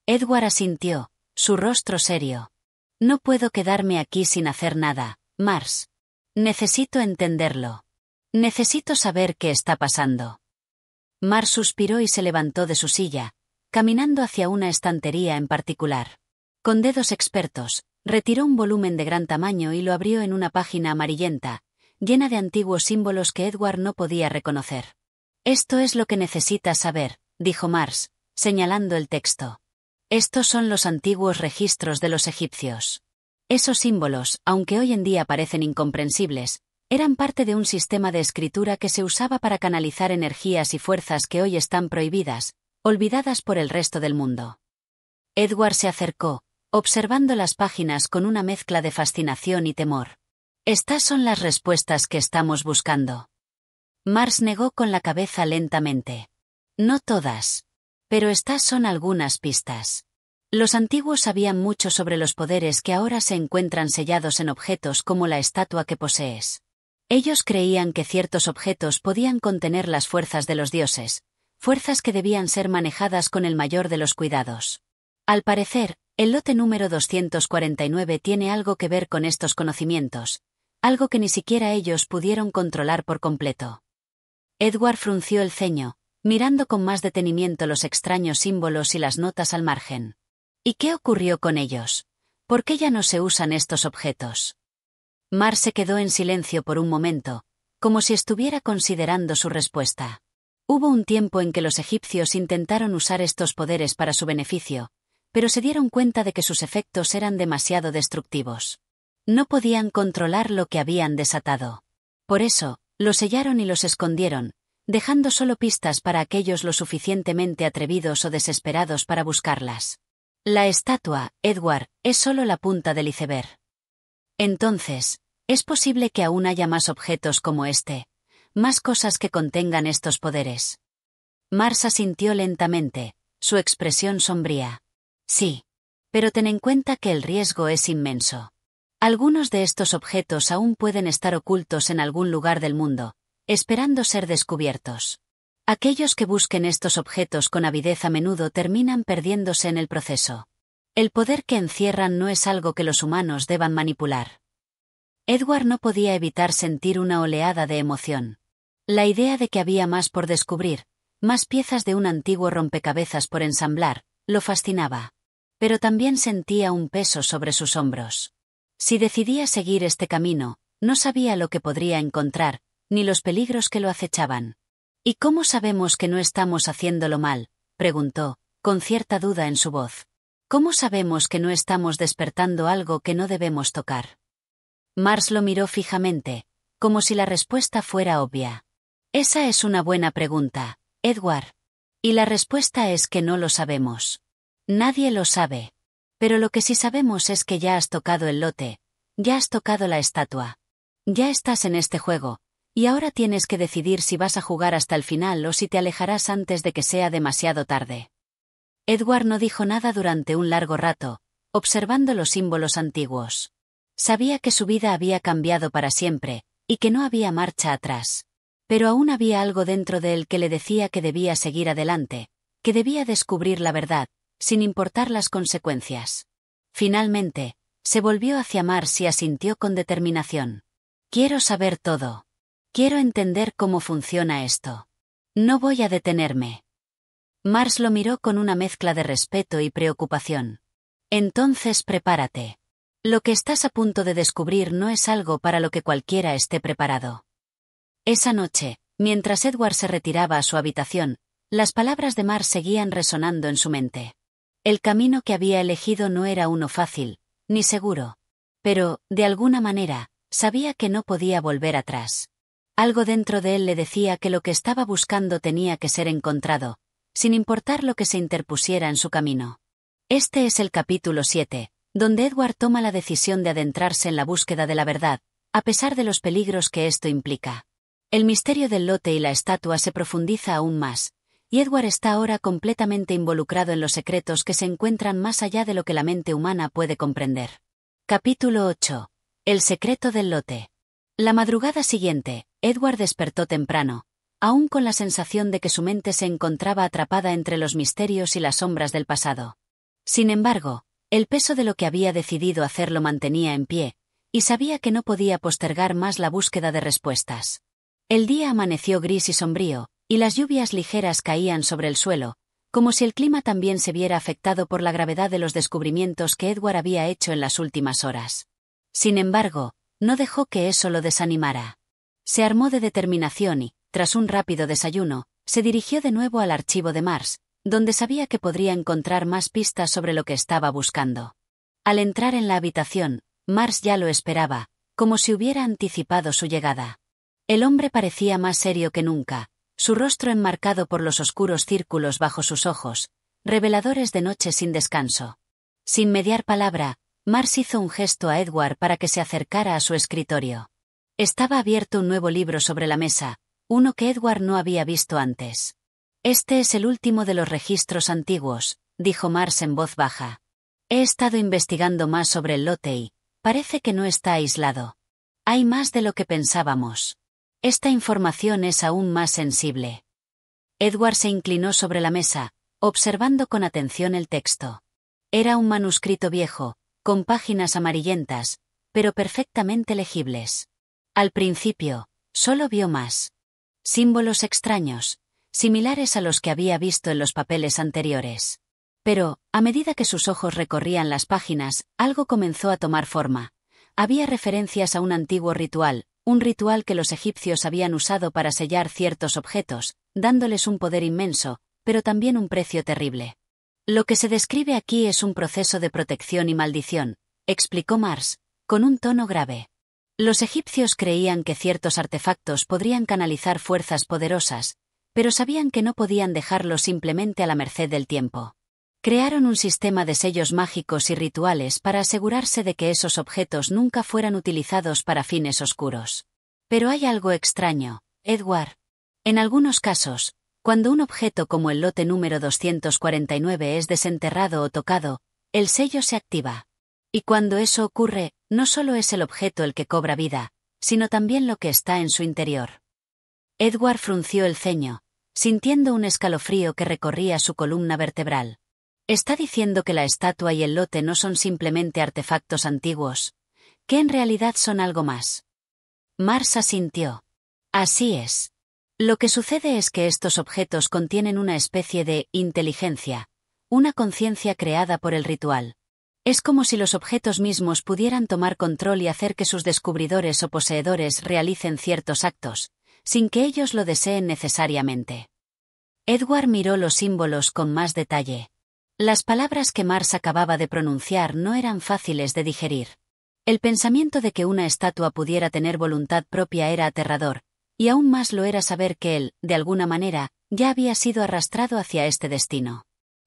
A: Edward asintió, su rostro serio. No puedo quedarme aquí sin hacer nada, Mars. Necesito entenderlo. Necesito saber qué está pasando. Mars suspiró y se levantó de su silla, caminando hacia una estantería en particular. Con dedos expertos, retiró un volumen de gran tamaño y lo abrió en una página amarillenta, llena de antiguos símbolos que Edward no podía reconocer. Esto es lo que necesitas saber, dijo Mars, señalando el texto. Estos son los antiguos registros de los egipcios. Esos símbolos, aunque hoy en día parecen incomprensibles, eran parte de un sistema de escritura que se usaba para canalizar energías y fuerzas que hoy están prohibidas, olvidadas por el resto del mundo. Edward se acercó, observando las páginas con una mezcla de fascinación y temor. Estas son las respuestas que estamos buscando. Mars negó con la cabeza lentamente. No todas. Pero estas son algunas pistas. Los antiguos sabían mucho sobre los poderes que ahora se encuentran sellados en objetos como la estatua que posees. Ellos creían que ciertos objetos podían contener las fuerzas de los dioses, fuerzas que debían ser manejadas con el mayor de los cuidados. Al parecer, el lote número 249 tiene algo que ver con estos conocimientos, algo que ni siquiera ellos pudieron controlar por completo. Edward frunció el ceño, mirando con más detenimiento los extraños símbolos y las notas al margen. ¿Y qué ocurrió con ellos? ¿Por qué ya no se usan estos objetos? Mars se quedó en silencio por un momento, como si estuviera considerando su respuesta. Hubo un tiempo en que los egipcios intentaron usar estos poderes para su beneficio, pero se dieron cuenta de que sus efectos eran demasiado destructivos. No podían controlar lo que habían desatado. Por eso, los sellaron y los escondieron, dejando solo pistas para aquellos lo suficientemente atrevidos o desesperados para buscarlas. La estatua, Edward, es solo la punta del iceberg. Entonces, ¿es posible que aún haya más objetos como este? Más cosas que contengan estos poderes. Mars asintió lentamente, su expresión sombría. Sí. Pero ten en cuenta que el riesgo es inmenso. Algunos de estos objetos aún pueden estar ocultos en algún lugar del mundo, esperando ser descubiertos. Aquellos que busquen estos objetos con avidez a menudo terminan perdiéndose en el proceso. El poder que encierran no es algo que los humanos deban manipular. Edward no podía evitar sentir una oleada de emoción. La idea de que había más por descubrir, más piezas de un antiguo rompecabezas por ensamblar, lo fascinaba. Pero también sentía un peso sobre sus hombros. Si decidía seguir este camino, no sabía lo que podría encontrar, ni los peligros que lo acechaban. ¿Y cómo sabemos que no estamos haciéndolo mal?, preguntó, con cierta duda en su voz. ¿Cómo sabemos que no estamos despertando algo que no debemos tocar? Mars lo miró fijamente, como si la respuesta fuera obvia. Esa es una buena pregunta, Edward. Y la respuesta es que no lo sabemos. Nadie lo sabe. Pero lo que sí sabemos es que ya has tocado el lote, ya has tocado la estatua. Ya estás en este juego, y ahora tienes que decidir si vas a jugar hasta el final o si te alejarás antes de que sea demasiado tarde. Edward no dijo nada durante un largo rato, observando los símbolos antiguos. Sabía que su vida había cambiado para siempre, y que no había marcha atrás. Pero aún había algo dentro de él que le decía que debía seguir adelante, que debía descubrir la verdad, sin importar las consecuencias. Finalmente, se volvió hacia Mars y asintió con determinación. Quiero saber todo. Quiero entender cómo funciona esto. No voy a detenerme. Mars lo miró con una mezcla de respeto y preocupación. Entonces prepárate. Lo que estás a punto de descubrir no es algo para lo que cualquiera esté preparado. Esa noche, mientras Edward se retiraba a su habitación, las palabras de Mars seguían resonando en su mente. El camino que había elegido no era uno fácil, ni seguro. Pero, de alguna manera, sabía que no podía volver atrás. Algo dentro de él le decía que lo que estaba buscando tenía que ser encontrado, sin importar lo que se interpusiera en su camino. Este es el capítulo 7, donde Edward toma la decisión de adentrarse en la búsqueda de la verdad, a pesar de los peligros que esto implica. El misterio del lote y la estatua se profundiza aún más, y Edward está ahora completamente involucrado en los secretos que se encuentran más allá de lo que la mente humana puede comprender. Capítulo 8. El secreto del lote. La madrugada siguiente, Edward despertó temprano, aún con la sensación de que su mente se encontraba atrapada entre los misterios y las sombras del pasado. Sin embargo, el peso de lo que había decidido hacer lo mantenía en pie, y sabía que no podía postergar más la búsqueda de respuestas. El día amaneció gris y sombrío, y las lluvias ligeras caían sobre el suelo, como si el clima también se viera afectado por la gravedad de los descubrimientos que Edward había hecho en las últimas horas. Sin embargo, no dejó que eso lo desanimara. Se armó de determinación y, tras un rápido desayuno, se dirigió de nuevo al archivo de Mars, donde sabía que podría encontrar más pistas sobre lo que estaba buscando. Al entrar en la habitación, Mars ya lo esperaba, como si hubiera anticipado su llegada. El hombre parecía más serio que nunca, su rostro enmarcado por los oscuros círculos bajo sus ojos, reveladores de noche sin descanso. Sin mediar palabra, Mars hizo un gesto a Edward para que se acercara a su escritorio. Estaba abierto un nuevo libro sobre la mesa, uno que Edward no había visto antes. Este es el último de los registros antiguos, dijo Mars en voz baja. He estado investigando más sobre el lote y parece que no está aislado. Hay más de lo que pensábamos. Esta información es aún más sensible. Edward se inclinó sobre la mesa, observando con atención el texto. Era un manuscrito viejo, con páginas amarillentas, pero perfectamente legibles. Al principio, solo vio más símbolos extraños, similares a los que había visto en los papeles anteriores. Pero, a medida que sus ojos recorrían las páginas, algo comenzó a tomar forma. Había referencias a un antiguo ritual, un ritual que los egipcios habían usado para sellar ciertos objetos, dándoles un poder inmenso, pero también un precio terrible. Lo que se describe aquí es un proceso de protección y maldición, explicó Mars, con un tono grave. Los egipcios creían que ciertos artefactos podrían canalizar fuerzas poderosas, pero sabían que no podían dejarlos simplemente a la merced del tiempo. Crearon un sistema de sellos mágicos y rituales para asegurarse de que esos objetos nunca fueran utilizados para fines oscuros. Pero hay algo extraño, Edward. En algunos casos, cuando un objeto como el lote número 249 es desenterrado o tocado, el sello se activa. Y cuando eso ocurre, no solo es el objeto el que cobra vida, sino también lo que está en su interior. Edward frunció el ceño, sintiendo un escalofrío que recorría su columna vertebral. ¿Está diciendo que la estatua y el lote no son simplemente artefactos antiguos, que en realidad son algo más? Mars asintió. Así es. Lo que sucede es que estos objetos contienen una especie de inteligencia, una conciencia creada por el ritual. Es como si los objetos mismos pudieran tomar control y hacer que sus descubridores o poseedores realicen ciertos actos, sin que ellos lo deseen necesariamente. Edward miró los símbolos con más detalle. Las palabras que Mars acababa de pronunciar no eran fáciles de digerir. El pensamiento de que una estatua pudiera tener voluntad propia era aterrador, y aún más lo era saber que él, de alguna manera, ya había sido arrastrado hacia este destino.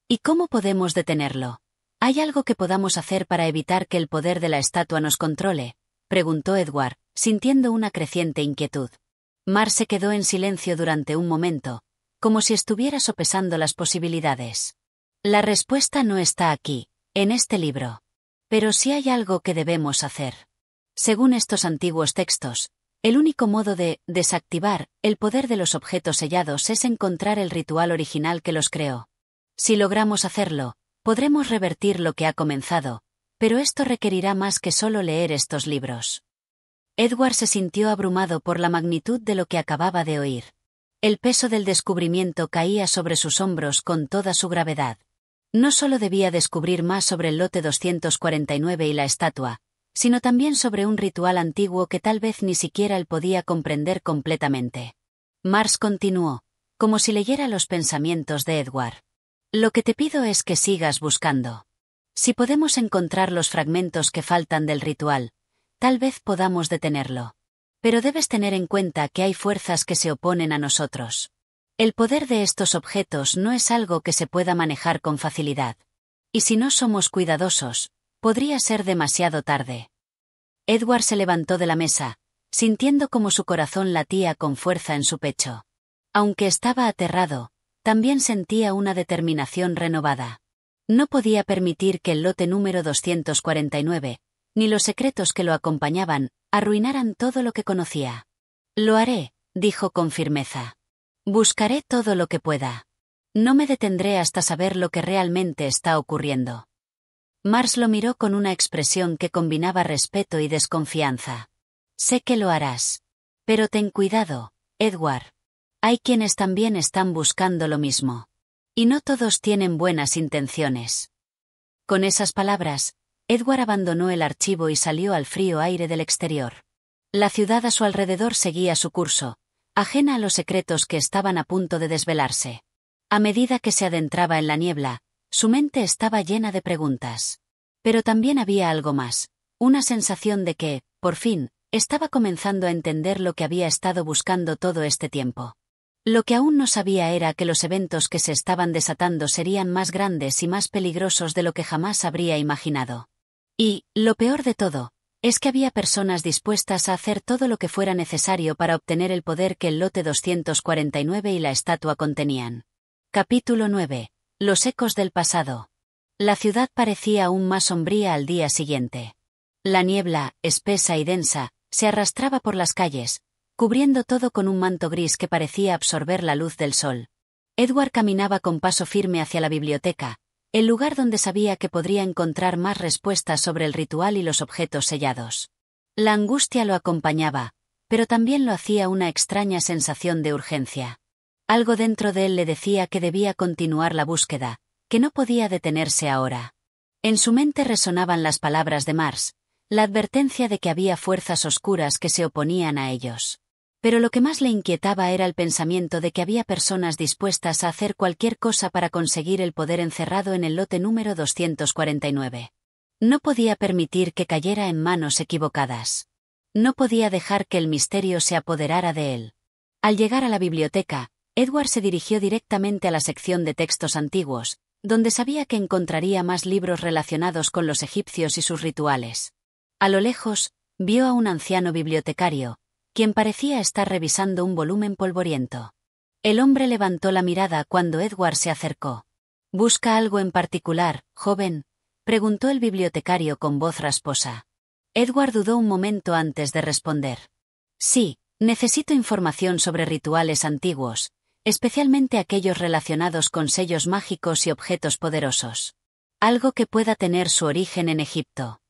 A: ¿Y cómo podemos detenerlo? ¿Hay algo que podamos hacer para evitar que el poder de la estatua nos controle?, preguntó Edward, sintiendo una creciente inquietud. Mars se quedó en silencio durante un momento, como si estuviera sopesando las posibilidades. La respuesta no está aquí, en este libro. Pero sí hay algo que debemos hacer. Según estos antiguos textos, el único modo de desactivar el poder de los objetos sellados es encontrar el ritual original que los creó. Si logramos hacerlo, podremos revertir lo que ha comenzado, pero esto requerirá más que solo leer estos libros. Edward se sintió abrumado por la magnitud de lo que acababa de oír. El peso del descubrimiento caía sobre sus hombros con toda su gravedad. No solo debía descubrir más sobre el lote 249 y la estatua, sino también sobre un ritual antiguo que tal vez ni siquiera él podía comprender completamente. Mars continuó, como si leyera los pensamientos de Edward. Lo que te pido es que sigas buscando. Si podemos encontrar los fragmentos que faltan del ritual, tal vez podamos detenerlo. Pero debes tener en cuenta que hay fuerzas que se oponen a nosotros. El poder de estos objetos no es algo que se pueda manejar con facilidad. Y si no somos cuidadosos, podría ser demasiado tarde. Edward se levantó de la mesa, sintiendo como su corazón latía con fuerza en su pecho. Aunque estaba aterrado, también sentía una determinación renovada. No podía permitir que el lote número 249, ni los secretos que lo acompañaban, arruinaran todo lo que conocía. Lo haré, dijo con firmeza. Buscaré todo lo que pueda. No me detendré hasta saber lo que realmente está ocurriendo. Mars lo miró con una expresión que combinaba respeto y desconfianza. Sé que lo harás. Pero ten cuidado, Edward. Hay quienes también están buscando lo mismo. Y no todos tienen buenas intenciones. Con esas palabras, Edward abandonó el archivo y salió al frío aire del exterior. La ciudad a su alrededor seguía su curso, ajena a los secretos que estaban a punto de desvelarse. A medida que se adentraba en la niebla, su mente estaba llena de preguntas. Pero también había algo más, una sensación de que, por fin, estaba comenzando a entender lo que había estado buscando todo este tiempo. Lo que aún no sabía era que los eventos que se estaban desatando serían más grandes y más peligrosos de lo que jamás habría imaginado. Y, lo peor de todo, es que había personas dispuestas a hacer todo lo que fuera necesario para obtener el poder que el lote 249 y la estatua contenían. Capítulo 9. Los ecos del pasado. La ciudad parecía aún más sombría al día siguiente. La niebla, espesa y densa, se arrastraba por las calles, cubriendo todo con un manto gris que parecía absorber la luz del sol. Edward caminaba con paso firme hacia la biblioteca, el lugar donde sabía que podría encontrar más respuestas sobre el ritual y los objetos sellados. La angustia lo acompañaba, pero también lo hacía una extraña sensación de urgencia. Algo dentro de él le decía que debía continuar la búsqueda, que no podía detenerse ahora. En su mente resonaban las palabras de Mars, la advertencia de que había fuerzas oscuras que se oponían a ellos. Pero lo que más le inquietaba era el pensamiento de que había personas dispuestas a hacer cualquier cosa para conseguir el poder encerrado en el lote número 249. No podía permitir que cayera en manos equivocadas. No podía dejar que el misterio se apoderara de él. Al llegar a la biblioteca, Edward se dirigió directamente a la sección de textos antiguos, donde sabía que encontraría más libros relacionados con los egipcios y sus rituales. A lo lejos, vio a un anciano bibliotecario, quien parecía estar revisando un volumen polvoriento. El hombre levantó la mirada cuando Edward se acercó. ¿Busca algo en particular, joven?, preguntó el bibliotecario con voz rasposa. Edward dudó un momento antes de responder. Sí, necesito información sobre rituales antiguos, especialmente aquellos relacionados con sellos mágicos y objetos poderosos. Algo que pueda tener su origen en Egipto.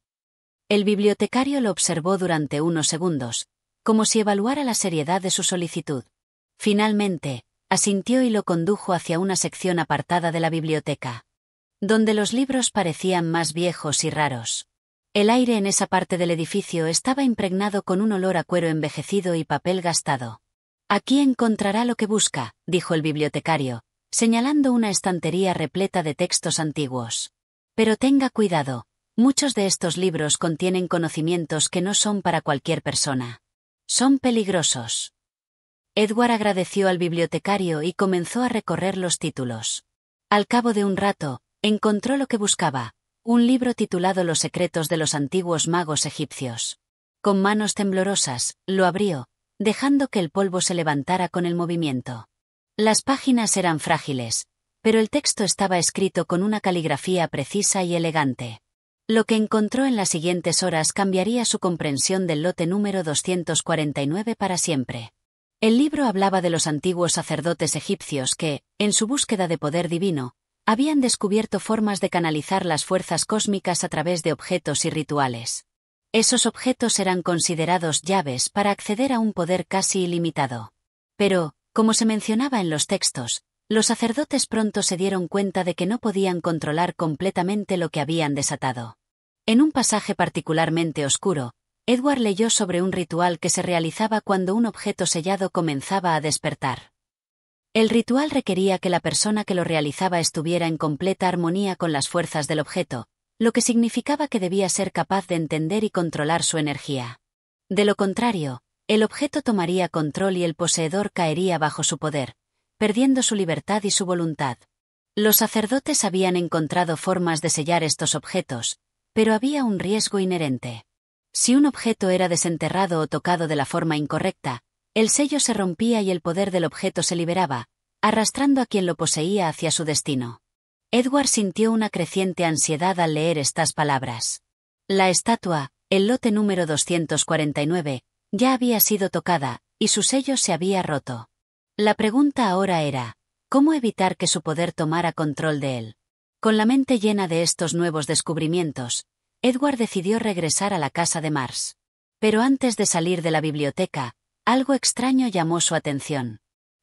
A: El bibliotecario lo observó durante unos segundos, como si evaluara la seriedad de su solicitud. Finalmente, asintió y lo condujo hacia una sección apartada de la biblioteca, donde los libros parecían más viejos y raros. El aire en esa parte del edificio estaba impregnado con un olor a cuero envejecido y papel gastado. Aquí encontrará lo que busca, dijo el bibliotecario, señalando una estantería repleta de textos antiguos. Pero tenga cuidado, muchos de estos libros contienen conocimientos que no son para cualquier persona. Son peligrosos. Edward agradeció al bibliotecario y comenzó a recorrer los títulos. Al cabo de un rato, encontró lo que buscaba, un libro titulado Los secretos de los antiguos magos egipcios. Con manos temblorosas, lo abrió, dejando que el polvo se levantara con el movimiento. Las páginas eran frágiles, pero el texto estaba escrito con una caligrafía precisa y elegante. Lo que encontró en las siguientes horas cambiaría su comprensión del lote número 249 para siempre. El libro hablaba de los antiguos sacerdotes egipcios que, en su búsqueda de poder divino, habían descubierto formas de canalizar las fuerzas cósmicas a través de objetos y rituales. Esos objetos eran considerados llaves para acceder a un poder casi ilimitado. Pero, como se mencionaba en los textos, los sacerdotes pronto se dieron cuenta de que no podían controlar completamente lo que habían desatado. En un pasaje particularmente oscuro, Edward leyó sobre un ritual que se realizaba cuando un objeto sellado comenzaba a despertar. El ritual requería que la persona que lo realizaba estuviera en completa armonía con las fuerzas del objeto, lo que significaba que debía ser capaz de entender y controlar su energía. De lo contrario, el objeto tomaría control y el poseedor caería bajo su poder, perdiendo su libertad y su voluntad. Los sacerdotes habían encontrado formas de sellar estos objetos, pero había un riesgo inherente. Si un objeto era desenterrado o tocado de la forma incorrecta, el sello se rompía y el poder del objeto se liberaba, arrastrando a quien lo poseía hacia su destino. Edward sintió una creciente ansiedad al leer estas palabras. La estatua, el lote número 249, ya había sido tocada, y su sello se había roto. La pregunta ahora era, ¿cómo evitar que su poder tomara control de él? Con la mente llena de estos nuevos descubrimientos, Edward decidió regresar a la casa de Mars. Pero antes de salir de la biblioteca, algo extraño llamó su atención.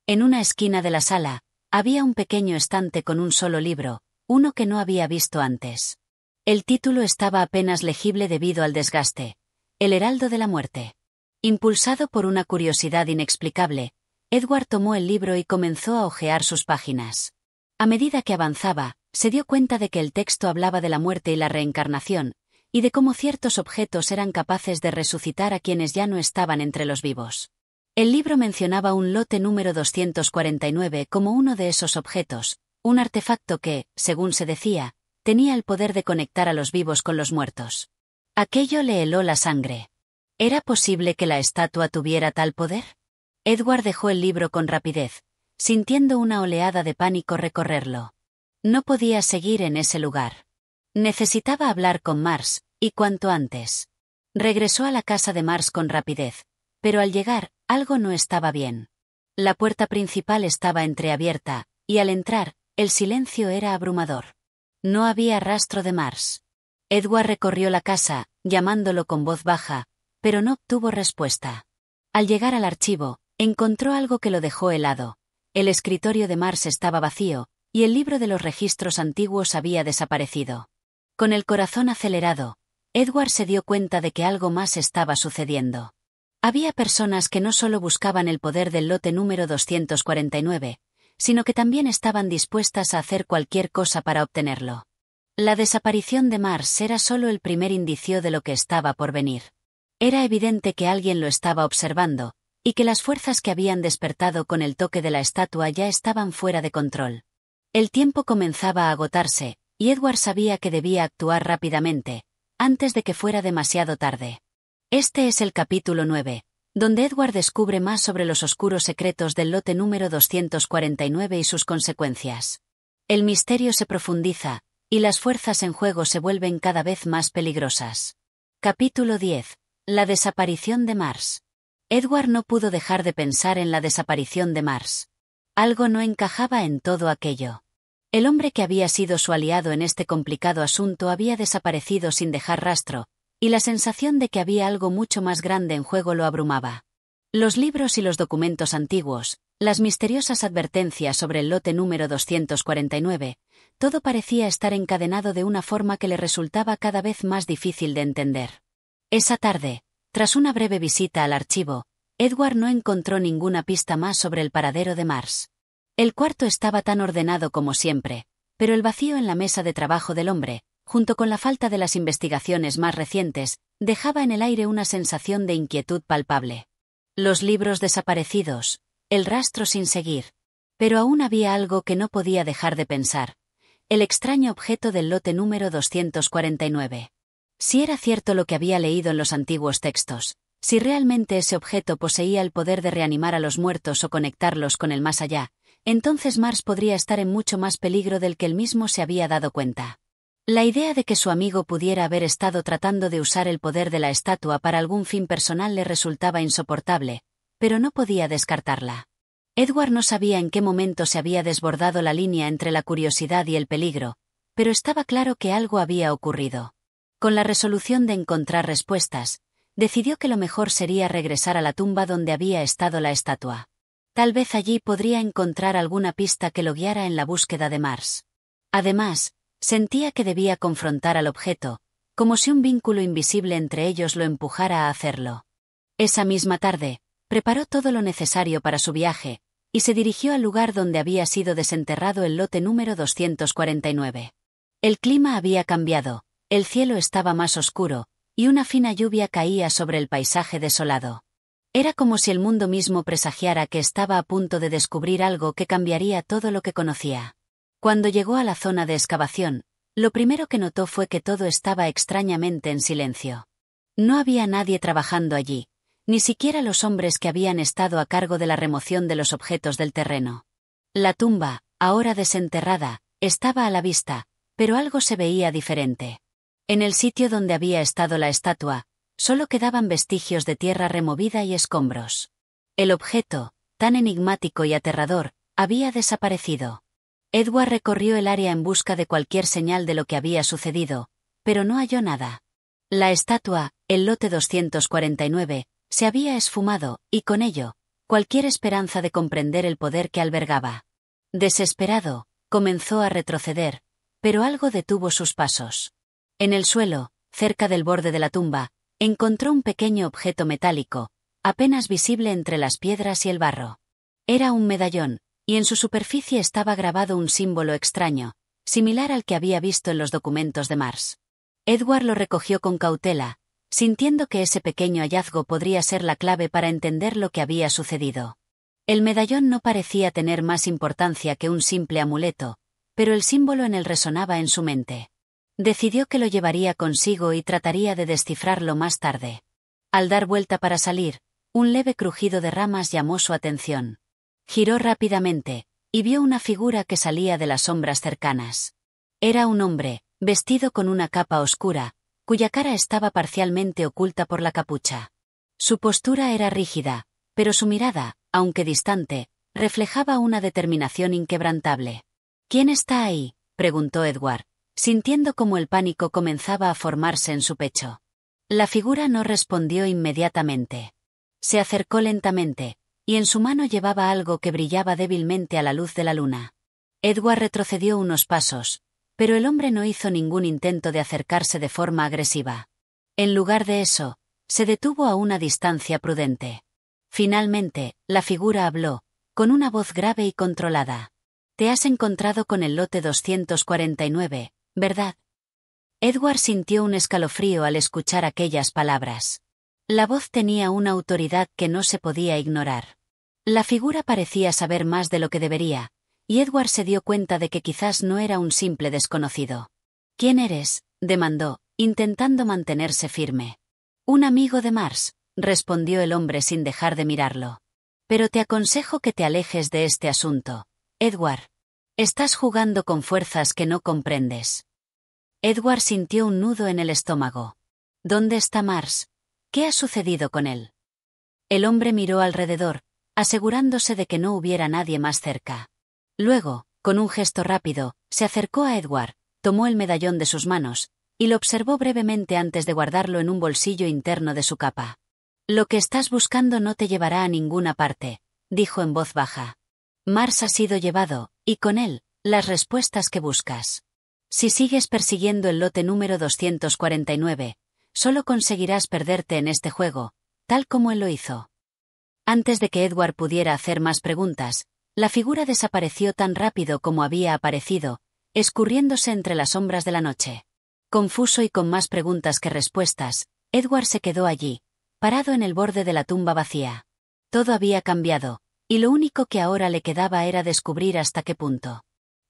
A: En una esquina de la sala, había un pequeño estante con un solo libro, uno que no había visto antes. El título estaba apenas legible debido al desgaste: El Heraldo de la Muerte. Impulsado por una curiosidad inexplicable, Edward tomó el libro y comenzó a hojear sus páginas. A medida que avanzaba, se dio cuenta de que el texto hablaba de la muerte y la reencarnación, y de cómo ciertos objetos eran capaces de resucitar a quienes ya no estaban entre los vivos. El libro mencionaba un lote número 249 como uno de esos objetos, un artefacto que, según se decía, tenía el poder de conectar a los vivos con los muertos. Aquello le heló la sangre. ¿Era posible que la estatua tuviera tal poder? Edward dejó el libro con rapidez, sintiendo una oleada de pánico recorrerlo. No podía seguir en ese lugar. Necesitaba hablar con Mars, y cuanto antes. Regresó a la casa de Mars con rapidez, pero al llegar, algo no estaba bien. La puerta principal estaba entreabierta, y al entrar, el silencio era abrumador. No había rastro de Mars. Edward recorrió la casa, llamándolo con voz baja, pero no obtuvo respuesta. Al llegar al archivo, encontró algo que lo dejó helado. El escritorio de Mars estaba vacío, y el libro de los registros antiguos había desaparecido. Con el corazón acelerado, Edward se dio cuenta de que algo más estaba sucediendo. Había personas que no solo buscaban el poder del lote número 249, sino que también estaban dispuestas a hacer cualquier cosa para obtenerlo. La desaparición de Mars era solo el primer indicio de lo que estaba por venir. Era evidente que alguien lo estaba observando, y que las fuerzas que habían despertado con el toque de la estatua ya estaban fuera de control. El tiempo comenzaba a agotarse, y Edward sabía que debía actuar rápidamente, antes de que fuera demasiado tarde. Este es el capítulo 9, donde Edward descubre más sobre los oscuros secretos del lote número 249 y sus consecuencias. El misterio se profundiza, y las fuerzas en juego se vuelven cada vez más peligrosas. Capítulo 10. La desaparición de Mars. Edward no pudo dejar de pensar en la desaparición de Mars. Algo no encajaba en todo aquello. El hombre que había sido su aliado en este complicado asunto había desaparecido sin dejar rastro, y la sensación de que había algo mucho más grande en juego lo abrumaba. Los libros y los documentos antiguos, las misteriosas advertencias sobre el lote número 249, todo parecía estar encadenado de una forma que le resultaba cada vez más difícil de entender. Esa tarde, tras una breve visita al archivo, Edward no encontró ninguna pista más sobre el paradero de Mars. El cuarto estaba tan ordenado como siempre, pero el vacío en la mesa de trabajo del hombre, junto con la falta de las investigaciones más recientes, dejaba en el aire una sensación de inquietud palpable. Los libros desaparecidos, el rastro sin seguir. Pero aún había algo que no podía dejar de pensar. El extraño objeto del lote número 249. Si era cierto lo que había leído en los antiguos textos, si realmente ese objeto poseía el poder de reanimar a los muertos o conectarlos con el más allá, entonces Mars podría estar en mucho más peligro del que él mismo se había dado cuenta. La idea de que su amigo pudiera haber estado tratando de usar el poder de la estatua para algún fin personal le resultaba insoportable, pero no podía descartarla. Edward no sabía en qué momento se había desbordado la línea entre la curiosidad y el peligro, pero estaba claro que algo había ocurrido. Con la resolución de encontrar respuestas, decidió que lo mejor sería regresar a la tumba donde había estado la estatua. Tal vez allí podría encontrar alguna pista que lo guiara en la búsqueda de Mars. Además, sentía que debía confrontar al objeto, como si un vínculo invisible entre ellos lo empujara a hacerlo. Esa misma tarde, preparó todo lo necesario para su viaje, y se dirigió al lugar donde había sido desenterrado el lote número 249. El clima había cambiado, el cielo estaba más oscuro, y una fina lluvia caía sobre el paisaje desolado. Era como si el mundo mismo presagiara que estaba a punto de descubrir algo que cambiaría todo lo que conocía. Cuando llegó a la zona de excavación, lo primero que notó fue que todo estaba extrañamente en silencio. No había nadie trabajando allí, ni siquiera los hombres que habían estado a cargo de la remoción de los objetos del terreno. La tumba, ahora desenterrada, estaba a la vista, pero algo se veía diferente. En el sitio donde había estado la estatua, solo quedaban vestigios de tierra removida y escombros. El objeto, tan enigmático y aterrador, había desaparecido. Edward recorrió el área en busca de cualquier señal de lo que había sucedido, pero no halló nada. La estatua, el lote 249, se había esfumado, y con ello, cualquier esperanza de comprender el poder que albergaba. Desesperado, comenzó a retroceder, pero algo detuvo sus pasos. En el suelo, cerca del borde de la tumba, encontró un pequeño objeto metálico, apenas visible entre las piedras y el barro. Era un medallón, y en su superficie estaba grabado un símbolo extraño, similar al que había visto en los documentos de Mars. Edward lo recogió con cautela, sintiendo que ese pequeño hallazgo podría ser la clave para entender lo que había sucedido. El medallón no parecía tener más importancia que un simple amuleto, pero el símbolo en él resonaba en su mente. Decidió que lo llevaría consigo y trataría de descifrarlo más tarde. Al dar vuelta para salir, un leve crujido de ramas llamó su atención. Giró rápidamente, y vio una figura que salía de las sombras cercanas. Era un hombre, vestido con una capa oscura, cuya cara estaba parcialmente oculta por la capucha. Su postura era rígida, pero su mirada, aunque distante, reflejaba una determinación inquebrantable. ¿Quién está ahí?, preguntó Edward, sintiendo cómo el pánico comenzaba a formarse en su pecho. La figura no respondió inmediatamente. Se acercó lentamente, y en su mano llevaba algo que brillaba débilmente a la luz de la luna. Edward retrocedió unos pasos, pero el hombre no hizo ningún intento de acercarse de forma agresiva. En lugar de eso, Se detuvo a una distancia prudente. Finalmente, la figura habló, con una voz grave y controlada. Te has encontrado con el lote 249, ¿verdad? Edward sintió un escalofrío al escuchar aquellas palabras. La voz tenía una autoridad que no se podía ignorar. La figura parecía saber más de lo que debería, y Edward se dio cuenta de que quizás no era un simple desconocido. ¿Quién eres?, demandó, intentando mantenerse firme. Un amigo de Mars, respondió el hombre sin dejar de mirarlo. Pero te aconsejo que te alejes de este asunto, Edward. Estás jugando con fuerzas que no comprendes. Edward sintió un nudo en el estómago. ¿Dónde está Mars? ¿Qué ha sucedido con él? El hombre miró alrededor, asegurándose de que no hubiera nadie más cerca. Luego, con un gesto rápido, se acercó a Edward, tomó el medallón de sus manos, y lo observó brevemente antes de guardarlo en un bolsillo interno de su capa. Lo que estás buscando no te llevará a ninguna parte, dijo en voz baja. Mars ha sido llevado, y con él, las respuestas que buscas. Si sigues persiguiendo el lote número 249, solo conseguirás perderte en este juego, tal como él lo hizo. Antes de que Edward pudiera hacer más preguntas, la figura desapareció tan rápido como había aparecido, escurriéndose entre las sombras de la noche. Confuso y con más preguntas que respuestas, Edward se quedó allí, parado en el borde de la tumba vacía. Todo había cambiado, y lo único que ahora le quedaba era descubrir hasta qué punto.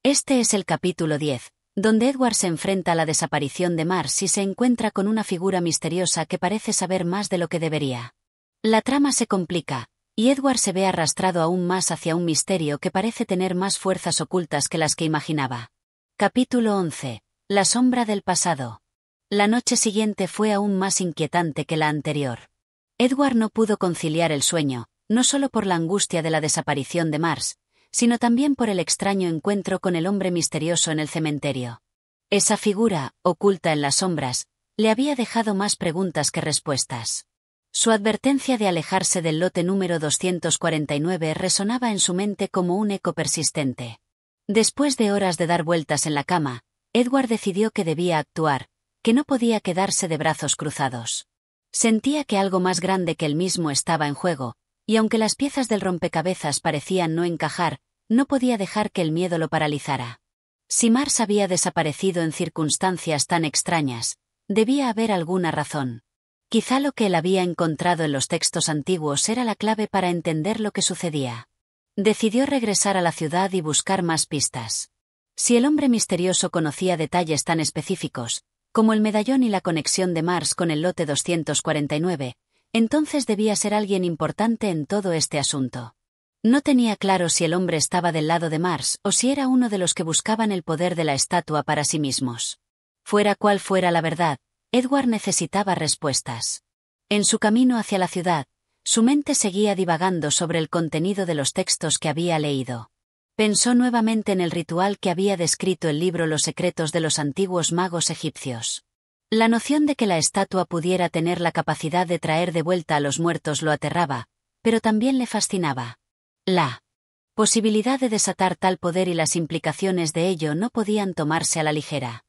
A: Este es el capítulo 10, donde Edward se enfrenta a la desaparición de Mars y se encuentra con una figura misteriosa que parece saber más de lo que debería. La trama se complica, y Edward se ve arrastrado aún más hacia un misterio que parece tener más fuerzas ocultas que las que imaginaba. Capítulo 11. La sombra del pasado. La noche siguiente fue aún más inquietante que la anterior. Edward no pudo conciliar el sueño, no solo por la angustia de la desaparición de Mars, sino también por el extraño encuentro con el hombre misterioso en el cementerio. Esa figura, oculta en las sombras, le había dejado más preguntas que respuestas. Su advertencia de alejarse del lote número 249 resonaba en su mente como un eco persistente. Después de horas de dar vueltas en la cama, Edward decidió que debía actuar, que no podía quedarse de brazos cruzados. Sentía que algo más grande que él mismo estaba en juego, y aunque las piezas del rompecabezas parecían no encajar, no podía dejar que el miedo lo paralizara. Si Mars había desaparecido en circunstancias tan extrañas, debía haber alguna razón. Quizá lo que él había encontrado en los textos antiguos era la clave para entender lo que sucedía. Decidió regresar a la ciudad y buscar más pistas. Si el hombre misterioso conocía detalles tan específicos, como el medallón y la conexión de Mars con el lote 249, entonces debía ser alguien importante en todo este asunto. No tenía claro si el hombre estaba del lado de Mars o si era uno de los que buscaban el poder de la estatua para sí mismos. Fuera cual fuera la verdad, Edward necesitaba respuestas. En su camino hacia la ciudad, su mente seguía divagando sobre el contenido de los textos que había leído. Pensó nuevamente en el ritual que había descrito el libro Los secretos de los antiguos magos egipcios. La noción de que la estatua pudiera tener la capacidad de traer de vuelta a los muertos lo aterraba, pero también le fascinaba. La posibilidad de desatar tal poder y las implicaciones de ello no podían tomarse a la ligera.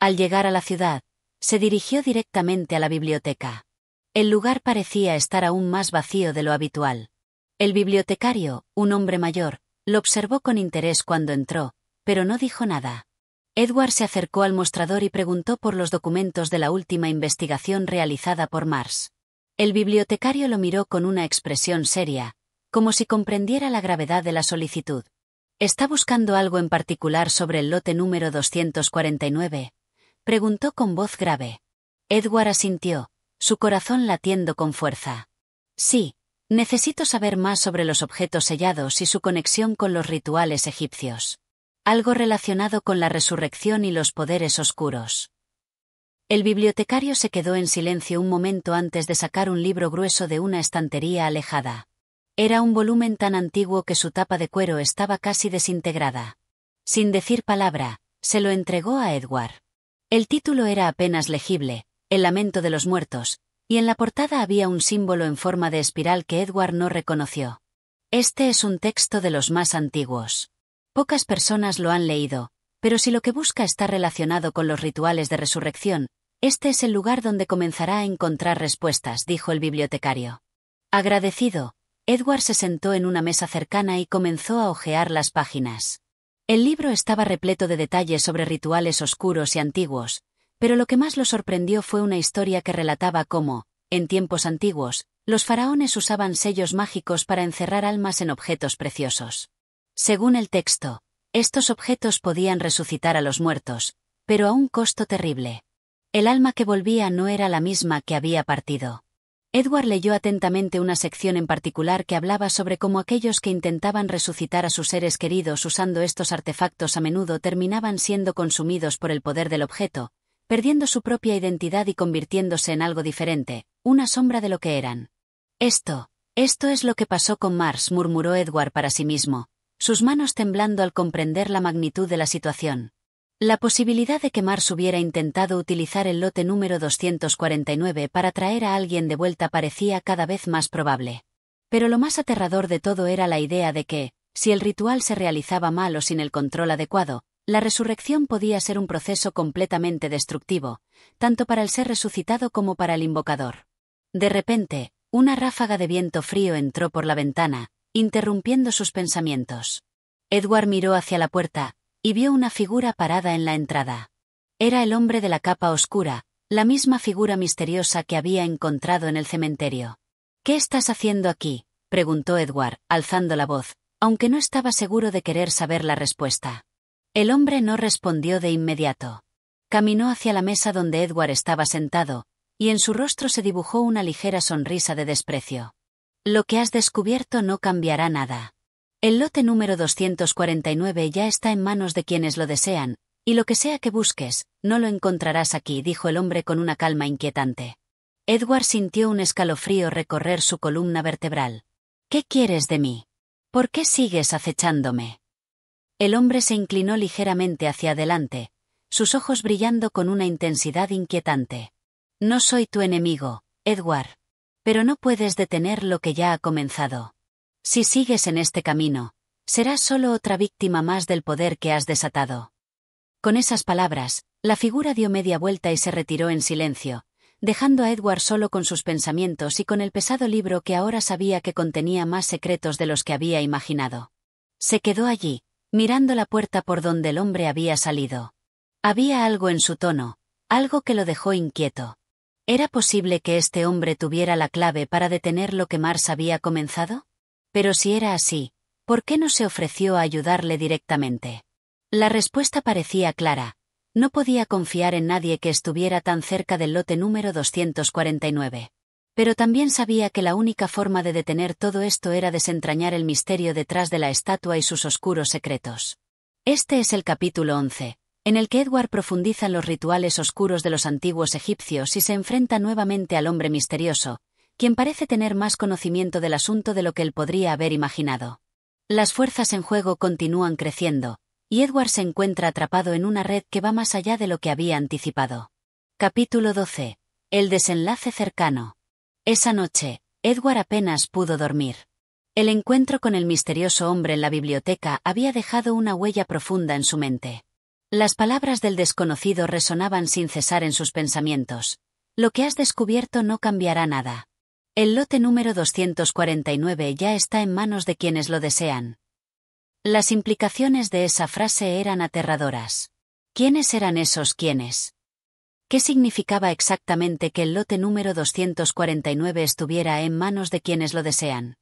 A: Al llegar a la ciudad, se dirigió directamente a la biblioteca. El lugar parecía estar aún más vacío de lo habitual. El bibliotecario, un hombre mayor, lo observó con interés cuando entró, pero no dijo nada. Edward se acercó al mostrador y preguntó por los documentos de la última investigación realizada por Mars. El bibliotecario lo miró con una expresión seria, como si comprendiera la gravedad de la solicitud. ¿Está buscando algo en particular sobre el lote número 249? Preguntó con voz grave. Edward asintió, su corazón latiendo con fuerza. Sí, necesito saber más sobre los objetos sellados y su conexión con los rituales egipcios. Algo relacionado con la resurrección y los poderes oscuros. El bibliotecario se quedó en silencio un momento antes de sacar un libro grueso de una estantería alejada. Era un volumen tan antiguo que su tapa de cuero estaba casi desintegrada. Sin decir palabra, se lo entregó a Edward. El título era apenas legible, El lamento de los muertos, y en la portada había un símbolo en forma de espiral que Edward no reconoció. Este es un texto de los más antiguos. Pocas personas lo han leído, pero si lo que busca está relacionado con los rituales de resurrección, Este es el lugar donde comenzará a encontrar respuestas, dijo el bibliotecario. Agradecido, Edward se sentó en una mesa cercana y comenzó a hojear las páginas. El libro estaba repleto de detalles sobre rituales oscuros y antiguos, pero lo que más lo sorprendió fue una historia que relataba cómo, en tiempos antiguos, los faraones usaban sellos mágicos para encerrar almas en objetos preciosos. Según el texto, estos objetos podían resucitar a los muertos, pero a un costo terrible. El alma que volvía no era la misma que había partido. Edward leyó atentamente una sección en particular que hablaba sobre cómo aquellos que intentaban resucitar a sus seres queridos usando estos artefactos a menudo terminaban siendo consumidos por el poder del objeto, perdiendo su propia identidad y convirtiéndose en algo diferente, una sombra de lo que eran. Esto es lo que pasó con Mars, murmuró Edward para sí mismo, sus manos temblando al comprender la magnitud de la situación. La posibilidad de que Mars hubiera intentado utilizar el lote número 249 para traer a alguien de vuelta parecía cada vez más probable. Pero lo más aterrador de todo era la idea de que, si el ritual se realizaba mal o sin el control adecuado, la resurrección podía ser un proceso completamente destructivo, tanto para el ser resucitado como para el invocador. De repente, una ráfaga de viento frío entró por la ventana, interrumpiendo sus pensamientos. Edward miró hacia la puerta, y vio una figura parada en la entrada. Era el hombre de la capa oscura, la misma figura misteriosa que había encontrado en el cementerio. «¿Qué estás haciendo aquí?», preguntó Edward, alzando la voz, aunque no estaba seguro de querer saber la respuesta. El hombre no respondió de inmediato. Caminó hacia la mesa donde Edward estaba sentado, y en su rostro se dibujó una ligera sonrisa de desprecio. «Lo que has descubierto no cambiará nada. El lote número 249 ya está en manos de quienes lo desean, y lo que sea que busques, no lo encontrarás aquí», dijo el hombre con una calma inquietante. Edward sintió un escalofrío recorrer su columna vertebral. «¿Qué quieres de mí? ¿Por qué sigues acechándome?». El hombre se inclinó ligeramente hacia adelante, sus ojos brillando con una intensidad inquietante. «No soy tu enemigo, Edward. Pero no puedes detener lo que ya ha comenzado. Si sigues en este camino, serás solo otra víctima más del poder que has desatado». Con esas palabras, la figura dio media vuelta y se retiró en silencio, dejando a Edward solo con sus pensamientos y con el pesado libro que ahora sabía que contenía más secretos de los que había imaginado. Se quedó allí, mirando la puerta por donde el hombre había salido. Había algo en su tono, algo que lo dejó inquieto. ¿Era posible que este hombre tuviera la clave para detener lo que Mars había comenzado? Pero si era así, ¿por qué no se ofreció a ayudarle directamente? La respuesta parecía clara. No podía confiar en nadie que estuviera tan cerca del lote número 249. Pero también sabía que la única forma de detener todo esto era desentrañar el misterio detrás de la estatua y sus oscuros secretos. Este es el capítulo 11, en el que Edward profundiza en los rituales oscuros de los antiguos egipcios y se enfrenta nuevamente al hombre misterioso, quien parece tener más conocimiento del asunto de lo que él podría haber imaginado. Las fuerzas en juego continúan creciendo, y Edward se encuentra atrapado en una red que va más allá de lo que había anticipado. Capítulo 12. El desenlace cercano. Esa noche, Edward apenas pudo dormir. El encuentro con el misterioso hombre en la biblioteca había dejado una huella profunda en su mente. Las palabras del desconocido resonaban sin cesar en sus pensamientos. «Lo que has descubierto no cambiará nada. El lote número 249 ya está en manos de quienes lo desean». Las implicaciones de esa frase eran aterradoras. ¿Quiénes eran esos quiénes? ¿Qué significaba exactamente que el lote número 249 estuviera en manos de quienes lo desean?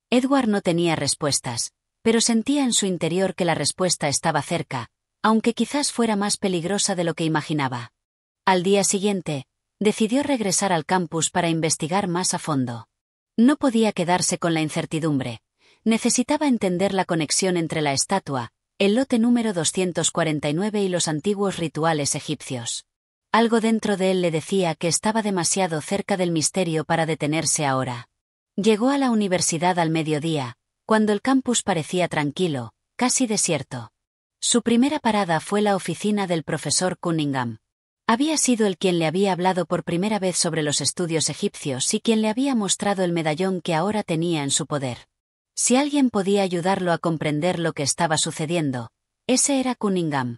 A: Edward no tenía respuestas, pero sentía en su interior que la respuesta estaba cerca, aunque quizás fuera más peligrosa de lo que imaginaba. Al día siguiente, decidió regresar al campus para investigar más a fondo. No podía quedarse con la incertidumbre. Necesitaba entender la conexión entre la estatua, el lote número 249 y los antiguos rituales egipcios. Algo dentro de él le decía que estaba demasiado cerca del misterio para detenerse ahora. Llegó a la universidad al mediodía, cuando el campus parecía tranquilo, casi desierto. Su primera parada fue la oficina del profesor Cunningham. Había sido él quien le había hablado por primera vez sobre los estudios egipcios y quien le había mostrado el medallón que ahora tenía en su poder. Si alguien podía ayudarlo a comprender lo que estaba sucediendo, ese era Cunningham.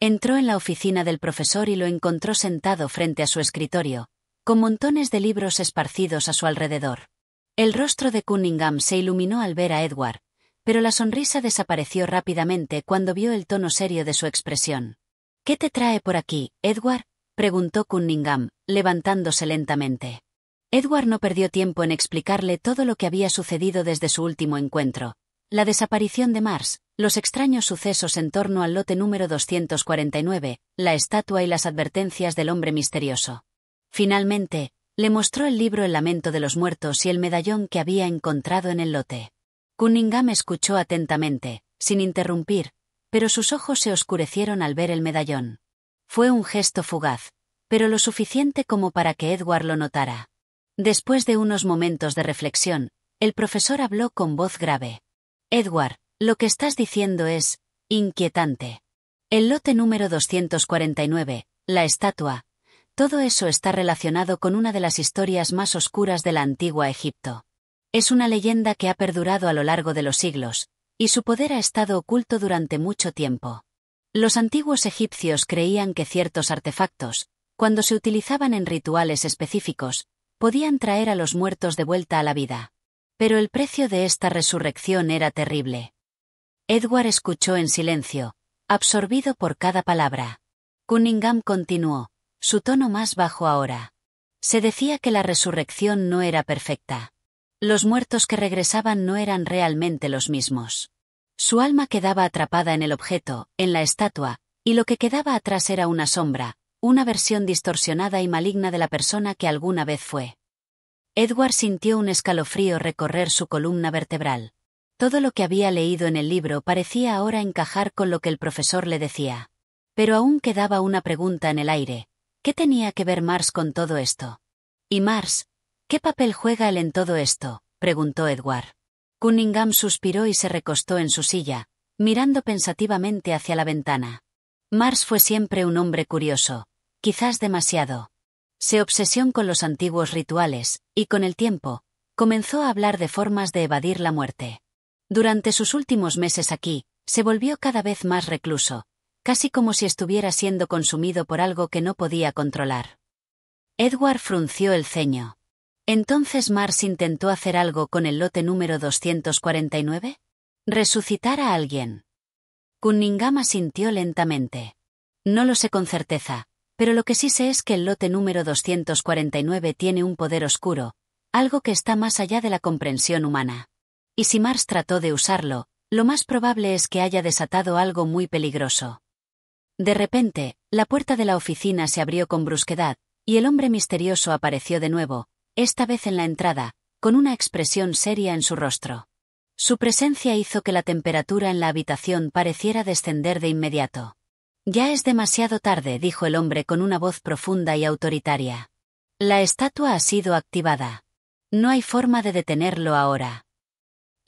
A: Entró en la oficina del profesor y lo encontró sentado frente a su escritorio, con montones de libros esparcidos a su alrededor. El rostro de Cunningham se iluminó al ver a Edward, pero la sonrisa desapareció rápidamente cuando vio el tono serio de su expresión. «¿Qué te trae por aquí, Edward?», preguntó Cunningham, levantándose lentamente. Edward no perdió tiempo en explicarle todo lo que había sucedido desde su último encuentro. La desaparición de Mars, los extraños sucesos en torno al lote número 249, la estatua y las advertencias del hombre misterioso. Finalmente, le mostró el libro El lamento de los muertos y el medallón que había encontrado en el lote. Cunningham escuchó atentamente, sin interrumpir, pero sus ojos se oscurecieron al ver el medallón. Fue un gesto fugaz, pero lo suficiente como para que Edward lo notara. Después de unos momentos de reflexión, el profesor habló con voz grave. «Edward, lo que estás diciendo es inquietante. El lote número 249, la estatua, todo eso está relacionado con una de las historias más oscuras de la antigua Egipto. Es una leyenda que ha perdurado a lo largo de los siglos, y su poder ha estado oculto durante mucho tiempo. Los antiguos egipcios creían que ciertos artefactos, cuando se utilizaban en rituales específicos, podían traer a los muertos de vuelta a la vida. Pero el precio de esta resurrección era terrible». Edward escuchó en silencio, absorbido por cada palabra. Cunningham continuó, su tono más bajo ahora. Se decía que la resurrección no era perfecta. Los muertos que regresaban no eran realmente los mismos. Su alma quedaba atrapada en el objeto, en la estatua, y lo que quedaba atrás era una sombra, una versión distorsionada y maligna de la persona que alguna vez fue. Edward sintió un escalofrío recorrer su columna vertebral. Todo lo que había leído en el libro parecía ahora encajar con lo que el profesor le decía. Pero aún quedaba una pregunta en el aire. ¿Qué tenía que ver Mars con todo esto? ¿Y Mars? ¿Qué papel juega él en todo esto?, preguntó Edward. Cunningham suspiró y se recostó en su silla, mirando pensativamente hacia la ventana. Mars fue siempre un hombre curioso, quizás demasiado. Se obsesionó con los antiguos rituales, y con el tiempo, comenzó a hablar de formas de evadir la muerte. Durante sus últimos meses aquí, se volvió cada vez más recluso, casi como si estuviera siendo consumido por algo que no podía controlar. Edward frunció el ceño. ¿Entonces Mars intentó hacer algo con el lote número 249? ¿Resucitar a alguien? Cunningham asintió lentamente. No lo sé con certeza, pero lo que sí sé es que el lote número 249 tiene un poder oscuro, algo que está más allá de la comprensión humana. Y si Mars trató de usarlo, lo más probable es que haya desatado algo muy peligroso. De repente, la puerta de la oficina se abrió con brusquedad, y el hombre misterioso apareció de nuevo, esta vez en la entrada, con una expresión seria en su rostro. Su presencia hizo que la temperatura en la habitación pareciera descender de inmediato. «Ya es demasiado tarde», dijo el hombre con una voz profunda y autoritaria. «La estatua ha sido activada. No hay forma de detenerlo ahora».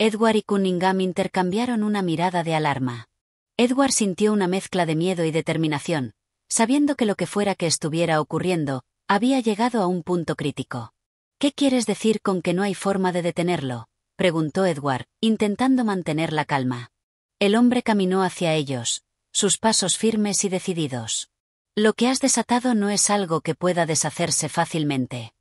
A: Edward y Cunningham intercambiaron una mirada de alarma. Edward sintió una mezcla de miedo y determinación, sabiendo que lo que fuera que estuviera ocurriendo, había llegado a un punto crítico. «¿Qué quieres decir con que no hay forma de detenerlo?», preguntó Edward, intentando mantener la calma. El hombre caminó hacia ellos, sus pasos firmes y decididos. «Lo que has desatado no es algo que pueda deshacerse fácilmente.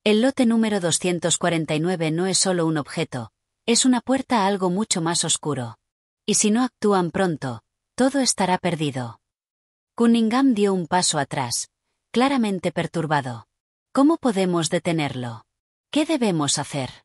A: El lote número 249 no es solo un objeto, es una puerta a algo mucho más oscuro. Y si no actúan pronto, todo estará perdido». Cunningham dio un paso atrás, claramente perturbado. «¿Cómo podemos detenerlo? ¿Qué debemos hacer?».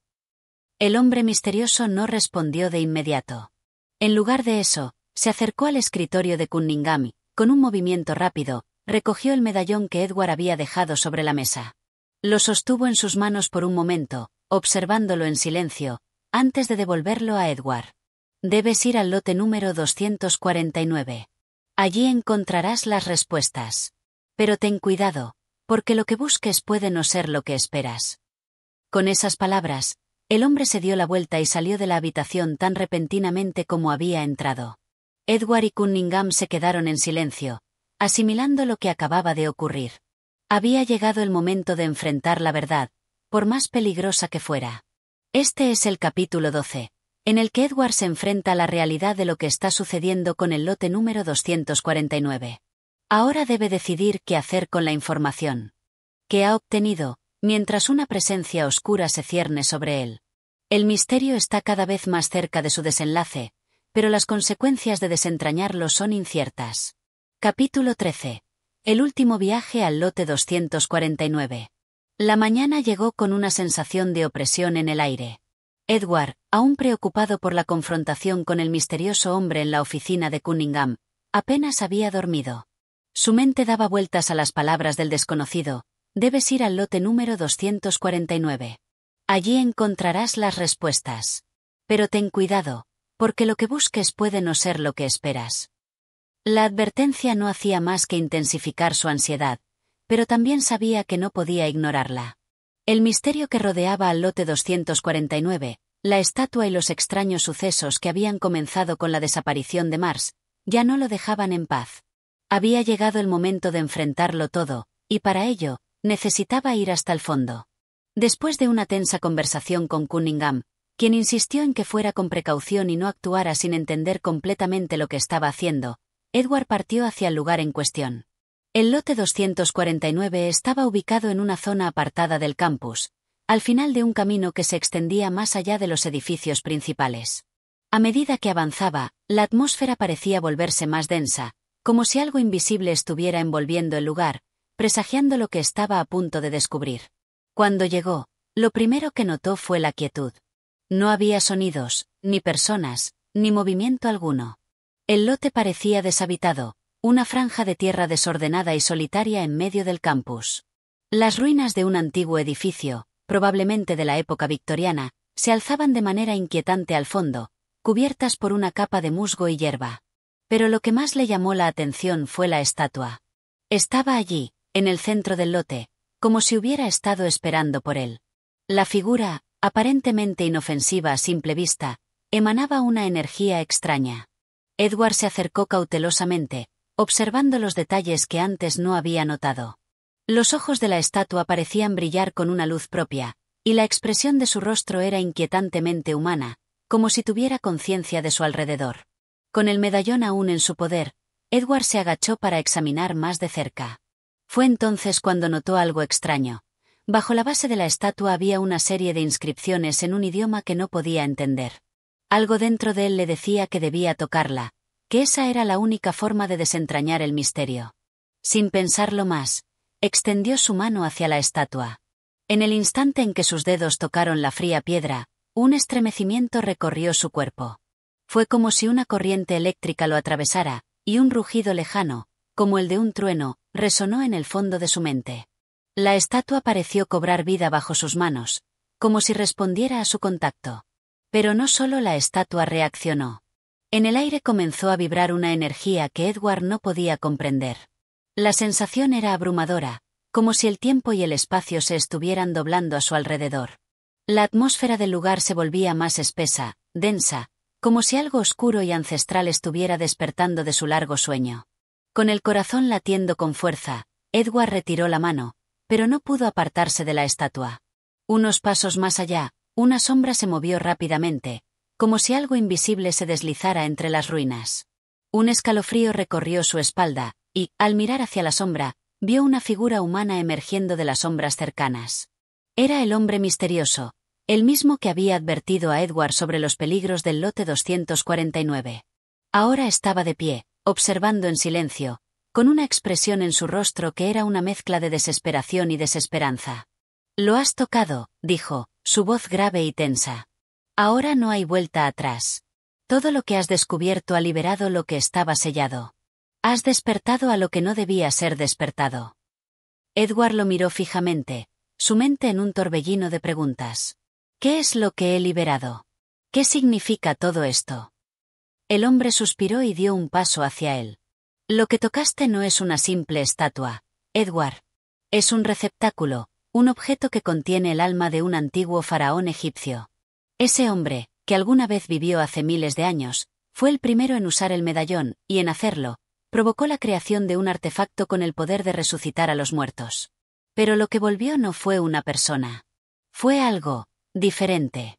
A: El hombre misterioso no respondió de inmediato. En lugar de eso, se acercó al escritorio de Cunningham y, con un movimiento rápido, recogió el medallón que Edward había dejado sobre la mesa. Lo sostuvo en sus manos por un momento, observándolo en silencio, antes de devolverlo a Edward. «Debes ir al lote número 249. Allí encontrarás las respuestas. Pero ten cuidado, porque lo que busques puede no ser lo que esperas». Con esas palabras, el hombre se dio la vuelta y salió de la habitación tan repentinamente como había entrado. Edward y Cunningham se quedaron en silencio, asimilando lo que acababa de ocurrir. Había llegado el momento de enfrentar la verdad, por más peligrosa que fuera. Este es el capítulo 12, en el que Edward se enfrenta a la realidad de lo que está sucediendo con el lote número 249. Ahora debe decidir qué hacer con la información que ha obtenido, mientras una presencia oscura se cierne sobre él. El misterio está cada vez más cerca de su desenlace, pero las consecuencias de desentrañarlo son inciertas. Capítulo 13. El último viaje al lote 249. La mañana llegó con una sensación de opresión en el aire. Edward, aún preocupado por la confrontación con el misterioso hombre en la oficina de Cunningham, apenas había dormido. Su mente daba vueltas a las palabras del desconocido: debes ir al lote número 249. Allí encontrarás las respuestas. Pero ten cuidado, porque lo que busques puede no ser lo que esperas. La advertencia no hacía más que intensificar su ansiedad, pero también sabía que no podía ignorarla. El misterio que rodeaba al lote 249, la estatua y los extraños sucesos que habían comenzado con la desaparición de Mars, ya no lo dejaban en paz. Había llegado el momento de enfrentarlo todo, y para ello, necesitaba ir hasta el fondo. Después de una tensa conversación con Cunningham, quien insistió en que fuera con precaución y no actuara sin entender completamente lo que estaba haciendo, Edward partió hacia el lugar en cuestión. El lote 249 estaba ubicado en una zona apartada del campus, al final de un camino que se extendía más allá de los edificios principales. A medida que avanzaba, la atmósfera parecía volverse más densa, como si algo invisible estuviera envolviendo el lugar, presagiando lo que estaba a punto de descubrir. Cuando llegó, lo primero que notó fue la quietud. No había sonidos, ni personas, ni movimiento alguno. El lote parecía deshabitado, una franja de tierra desordenada y solitaria en medio del campus. Las ruinas de un antiguo edificio, probablemente de la época victoriana, se alzaban de manera inquietante al fondo, cubiertas por una capa de musgo y hierba. Pero lo que más le llamó la atención fue la estatua. Estaba allí, en el centro del lote, como si hubiera estado esperando por él. La figura, aparentemente inofensiva a simple vista, emanaba una energía extraña. Edward se acercó cautelosamente, observando los detalles que antes no había notado. Los ojos de la estatua parecían brillar con una luz propia, y la expresión de su rostro era inquietantemente humana, como si tuviera conciencia de su alrededor. Con el medallón aún en su poder, Edward se agachó para examinar más de cerca. Fue entonces cuando notó algo extraño. Bajo la base de la estatua había una serie de inscripciones en un idioma que no podía entender. Algo dentro de él le decía que debía tocarla, que esa era la única forma de desentrañar el misterio. Sin pensarlo más, extendió su mano hacia la estatua. En el instante en que sus dedos tocaron la fría piedra, un estremecimiento recorrió su cuerpo. Fue como si una corriente eléctrica lo atravesara, y un rugido lejano, como el de un trueno, resonó en el fondo de su mente. La estatua pareció cobrar vida bajo sus manos, como si respondiera a su contacto. Pero no solo la estatua reaccionó. En el aire comenzó a vibrar una energía que Edward no podía comprender. La sensación era abrumadora, como si el tiempo y el espacio se estuvieran doblando a su alrededor. La atmósfera del lugar se volvía más espesa, densa, como si algo oscuro y ancestral estuviera despertando de su largo sueño. Con el corazón latiendo con fuerza, Edward retiró la mano, pero no pudo apartarse de la estatua. Unos pasos más allá, una sombra se movió rápidamente, como si algo invisible se deslizara entre las ruinas. Un escalofrío recorrió su espalda, y, al mirar hacia la sombra, vio una figura humana emergiendo de las sombras cercanas. Era el hombre misterioso, el mismo que había advertido a Edward sobre los peligros del lote 249. Ahora estaba de pie, observando en silencio, con una expresión en su rostro que era una mezcla de desesperación y desesperanza. «Lo has tocado», dijo, su voz grave y tensa. «Ahora no hay vuelta atrás. Todo lo que has descubierto ha liberado lo que estaba sellado. Has despertado a lo que no debía ser despertado». Edward lo miró fijamente, su mente en un torbellino de preguntas. «¿Qué es lo que he liberado? ¿Qué significa todo esto?» El hombre suspiró y dio un paso hacia él. «Lo que tocaste no es una simple estatua, Edward. Es un receptáculo, un objeto que contiene el alma de un antiguo faraón egipcio. Ese hombre, que alguna vez vivió hace miles de años, fue el primero en usar el medallón, y en hacerlo, provocó la creación de un artefacto con el poder de resucitar a los muertos. Pero lo que volvió no fue una persona. Fue algo diferente».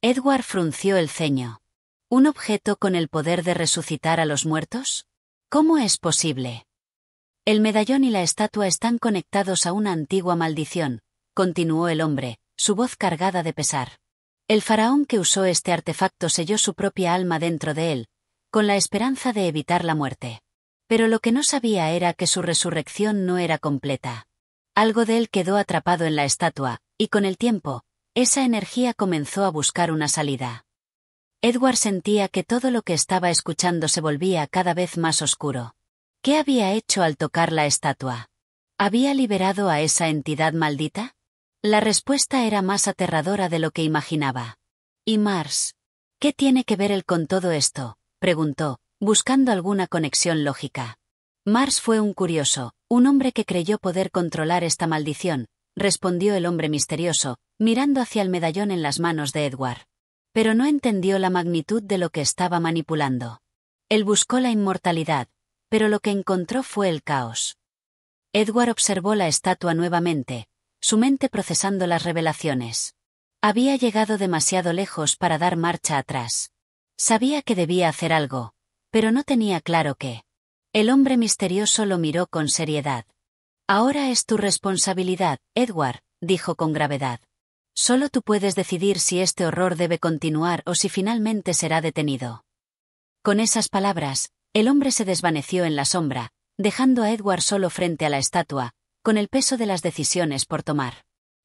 A: Edward frunció el ceño. ¿Un objeto con el poder de resucitar a los muertos? ¿Cómo es posible? El medallón y la estatua están conectados a una antigua maldición, continuó el hombre, su voz cargada de pesar. El faraón que usó este artefacto selló su propia alma dentro de él, con la esperanza de evitar la muerte. Pero lo que no sabía era que su resurrección no era completa. Algo de él quedó atrapado en la estatua, y con el tiempo, esa energía comenzó a buscar una salida. Edward sentía que todo lo que estaba escuchando se volvía cada vez más oscuro. ¿Qué había hecho al tocar la estatua? ¿Había liberado a esa entidad maldita? La respuesta era más aterradora de lo que imaginaba. ¿Y Mars? ¿Qué tiene que ver él con todo esto?, preguntó, buscando alguna conexión lógica. Mars fue un curioso, un hombre que creyó poder controlar esta maldición, respondió el hombre misterioso, mirando hacia el medallón en las manos de Edward. Pero no entendió la magnitud de lo que estaba manipulando. Él buscó la inmortalidad, pero lo que encontró fue el caos. Edward observó la estatua nuevamente, su mente procesando las revelaciones. Había llegado demasiado lejos para dar marcha atrás. Sabía que debía hacer algo, pero no tenía claro qué. El hombre misterioso lo miró con seriedad. Ahora es tu responsabilidad, Edward, dijo con gravedad. Solo tú puedes decidir si este horror debe continuar o si finalmente será detenido. Con esas palabras, el hombre se desvaneció en la sombra, dejando a Edward solo frente a la estatua, con el peso de las decisiones por tomar.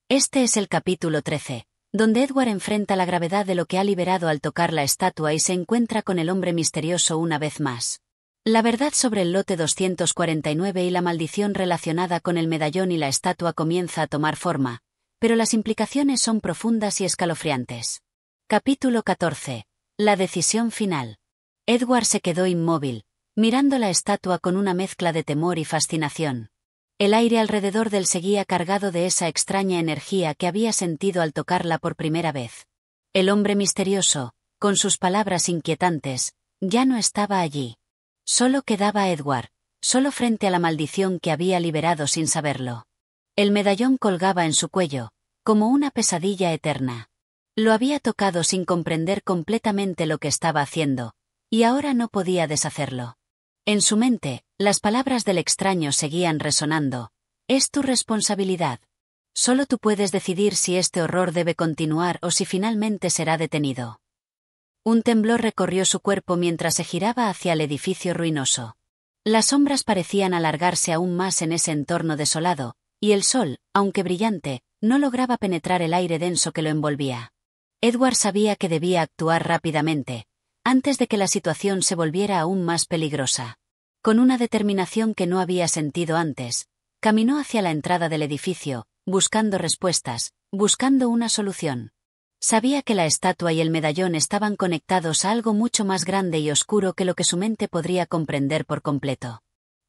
A: Este es el capítulo 13, donde Edward enfrenta la gravedad de lo que ha liberado al tocar la estatua y se encuentra con el hombre misterioso una vez más. La verdad sobre el lote 249 y la maldición relacionada con el medallón y la estatua comienza a tomar forma, pero las implicaciones son profundas y escalofriantes. Capítulo 14. La decisión final. Edward se quedó inmóvil, mirando la estatua con una mezcla de temor y fascinación. El aire alrededor de él seguía cargado de esa extraña energía que había sentido al tocarla por primera vez. El hombre misterioso, con sus palabras inquietantes, ya no estaba allí. Solo quedaba Edward, solo frente a la maldición que había liberado sin saberlo. El medallón colgaba en su cuello, como una pesadilla eterna. Lo había tocado sin comprender completamente lo que estaba haciendo, y ahora no podía deshacerlo. En su mente, las palabras del extraño seguían resonando. Es tu responsabilidad. Solo tú puedes decidir si este horror debe continuar o si finalmente será detenido. Un temblor recorrió su cuerpo mientras se giraba hacia el edificio ruinoso. Las sombras parecían alargarse aún más en ese entorno desolado, y el sol, aunque brillante, no lograba penetrar el aire denso que lo envolvía. Edward sabía que debía actuar rápidamente, antes de que la situación se volviera aún más peligrosa. Con una determinación que no había sentido antes, caminó hacia la entrada del edificio, buscando respuestas, buscando una solución. Sabía que la estatua y el medallón estaban conectados a algo mucho más grande y oscuro que lo que su mente podría comprender por completo.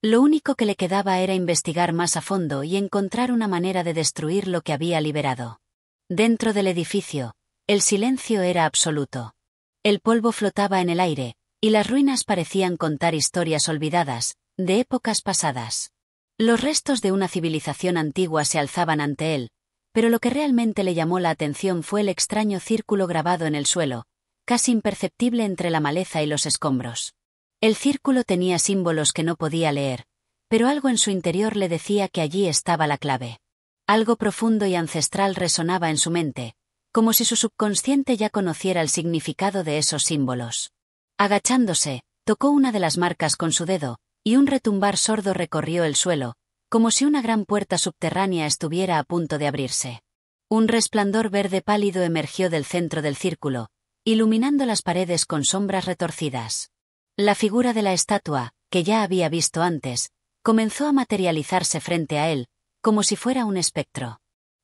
A: Lo único que le quedaba era investigar más a fondo y encontrar una manera de destruir lo que había liberado. Dentro del edificio, el silencio era absoluto. El polvo flotaba en el aire, y las ruinas parecían contar historias olvidadas, de épocas pasadas. Los restos de una civilización antigua se alzaban ante él, pero lo que realmente le llamó la atención fue el extraño círculo grabado en el suelo, casi imperceptible entre la maleza y los escombros. El círculo tenía símbolos que no podía leer, pero algo en su interior le decía que allí estaba la clave. Algo profundo y ancestral resonaba en su mente, como si su subconsciente ya conociera el significado de esos símbolos. Agachándose, tocó una de las marcas con su dedo, y un retumbar sordo recorrió el suelo, como si una gran puerta subterránea estuviera a punto de abrirse. Un resplandor verde pálido emergió del centro del círculo, iluminando las paredes con sombras retorcidas. La figura de la estatua, que ya había visto antes, comenzó a materializarse frente a él, como si fuera un espectro.